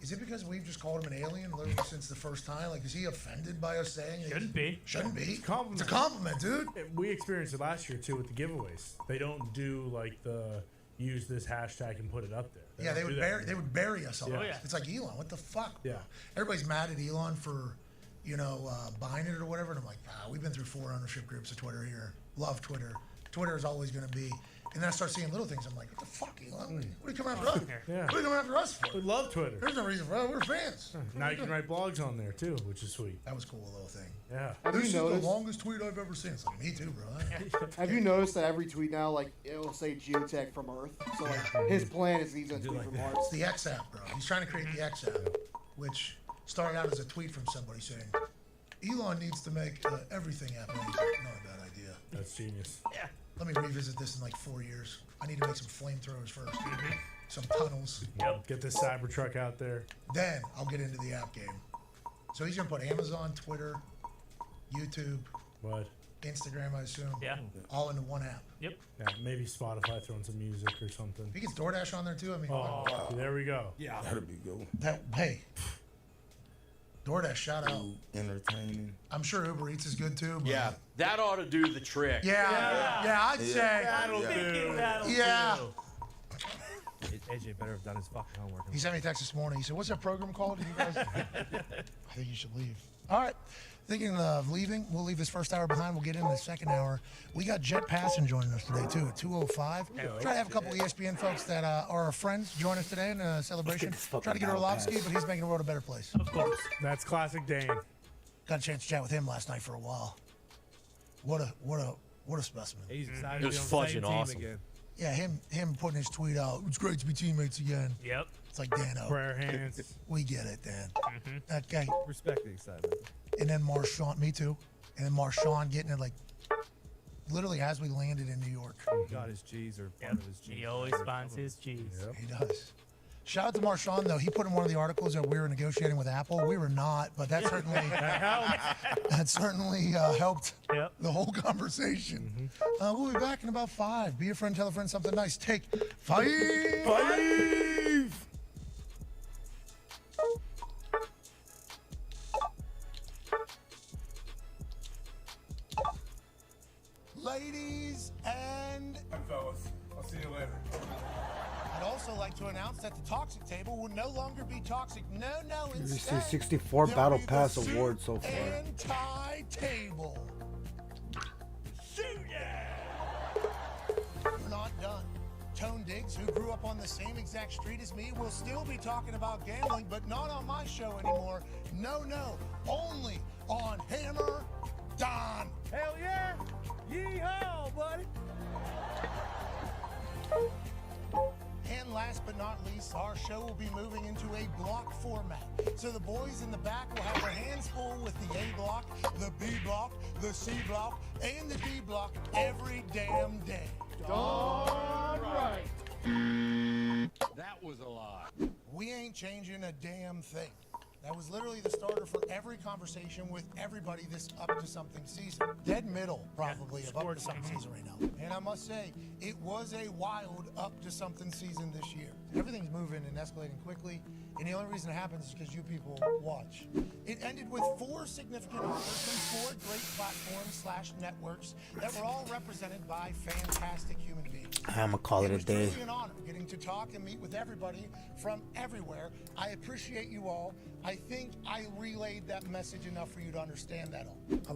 Is it because we've just called him an alien literally since the first time? Like, is he offended by us saying it? Shouldn't be. Shouldn't be. It's a compliment. It's a compliment, dude. We experienced it last year, too, with the giveaways. They don't do, like, use this hashtag and put it up there. They would bury us all. Yeah. Oh, yeah. It's like, Elon, what the fuck? Yeah. Everybody's mad at Elon for, buying it or whatever. And I'm like, we've been through 4 ownership groups of Twitter here. Love Twitter. Twitter is always going to be And then I start seeing little things. I'm like, what the fuck, Elon? What are you coming after us? Yeah. What are you coming after us for? We love Twitter. There's no reason for that. We're fans. Now you can write blogs on there too, which is sweet. That was a cool little thing. Yeah. This is the longest tweet I've ever seen. It's like, me too, bro. Have you noticed that every tweet now, like, it'll say geotech from Earth? So, like, his plan is he's going to tweet from Mars. It's the X app, bro. He's trying to create the X app, which started out as a tweet from somebody saying, Elon needs to make everything happen. Not a bad idea. That's genius. Yeah. Let me revisit this in like 4 years. I need to make some flamethrowers first. Some tunnels. Yep. Get this Cybertruck out there. Then I'll get into the app game. So he's gonna put Amazon, Twitter, YouTube, What? Instagram, I assume. Yeah. All into one app. Yep. Yeah, maybe Spotify throwing some music or something. He gets DoorDash on there too. I mean, Oh, there we go. Yeah. That'd be good. That hey. DoorDash, shout out. Entertaining. I'm sure Uber Eats is good too. But Yeah, that ought to do the trick. Yeah, I'd say. That'll do. Yeah. AJ better have done his fucking homework. He sent me a text this morning. He said, "What's that program called?" You guys? I think you should leave. All right. Thinking of leaving. We'll leave this first hour behind. We'll get into the second hour. We got Jet Passon joining us today too at 2:05. Try to have a couple of ESPN folks that are our friends join us today in a celebration. Try to get Orlovsky, but he's making the world a better place. Of course. That's classic Dane. Got a chance to chat with him last night for a while. What a specimen. He's excited It was to be on the same fudging team awesome. again. Yeah, him putting his tweet out. It's great to be teammates again. Yep. It's like Dano. Prayer hands. We get it, Dan. Okay. Respect the excitement. And then Marshawn, me too. And then Marshawn getting it like literally as we landed in New York. He got his G's or part of his G's. He always finds his G's. He does. Shout out to Marshawn though. He put in one of the articles that we were negotiating with Apple. We were not, but that certainly helped the whole conversation. We'll be back in about 5. Be a friend, tell a friend something nice. Take 5. 5. Ladies and fellas, I'll see you later. I'd also like to announce that the Toxic Table will no longer be toxic. No, You instead, see 64 there Battle will be the Pass Soup awards so far. and Tie Table. We're not done. Tone Diggs, who grew up on the same exact street as me, will still be talking about gambling, but not on my show anymore. No, only on Hammer Don. Hell yeah! Yeehaw, buddy! And last but not least, our show will be moving into a block format. So the boys in the back will have their hands full with the A block, the B block, the C block, and the D block every damn day. Darn right. That was a lot. We ain't changing a damn thing. That was literally the starter for every conversation with everybody this Up to Something season. Dead middle, probably, of Up to Something season right now. And I must say, it was a wild Up to Something season this year. Everything's moving and escalating quickly, and the only reason it happens is because you people watch. It ended with 4 significant offers from 4 great platforms/networks that were all represented by fantastic human beings. I'm gonna call it a day. It was truly an honor getting to talk and meet with everybody from everywhere. I appreciate you all. I think I relayed that message enough for you to understand that all.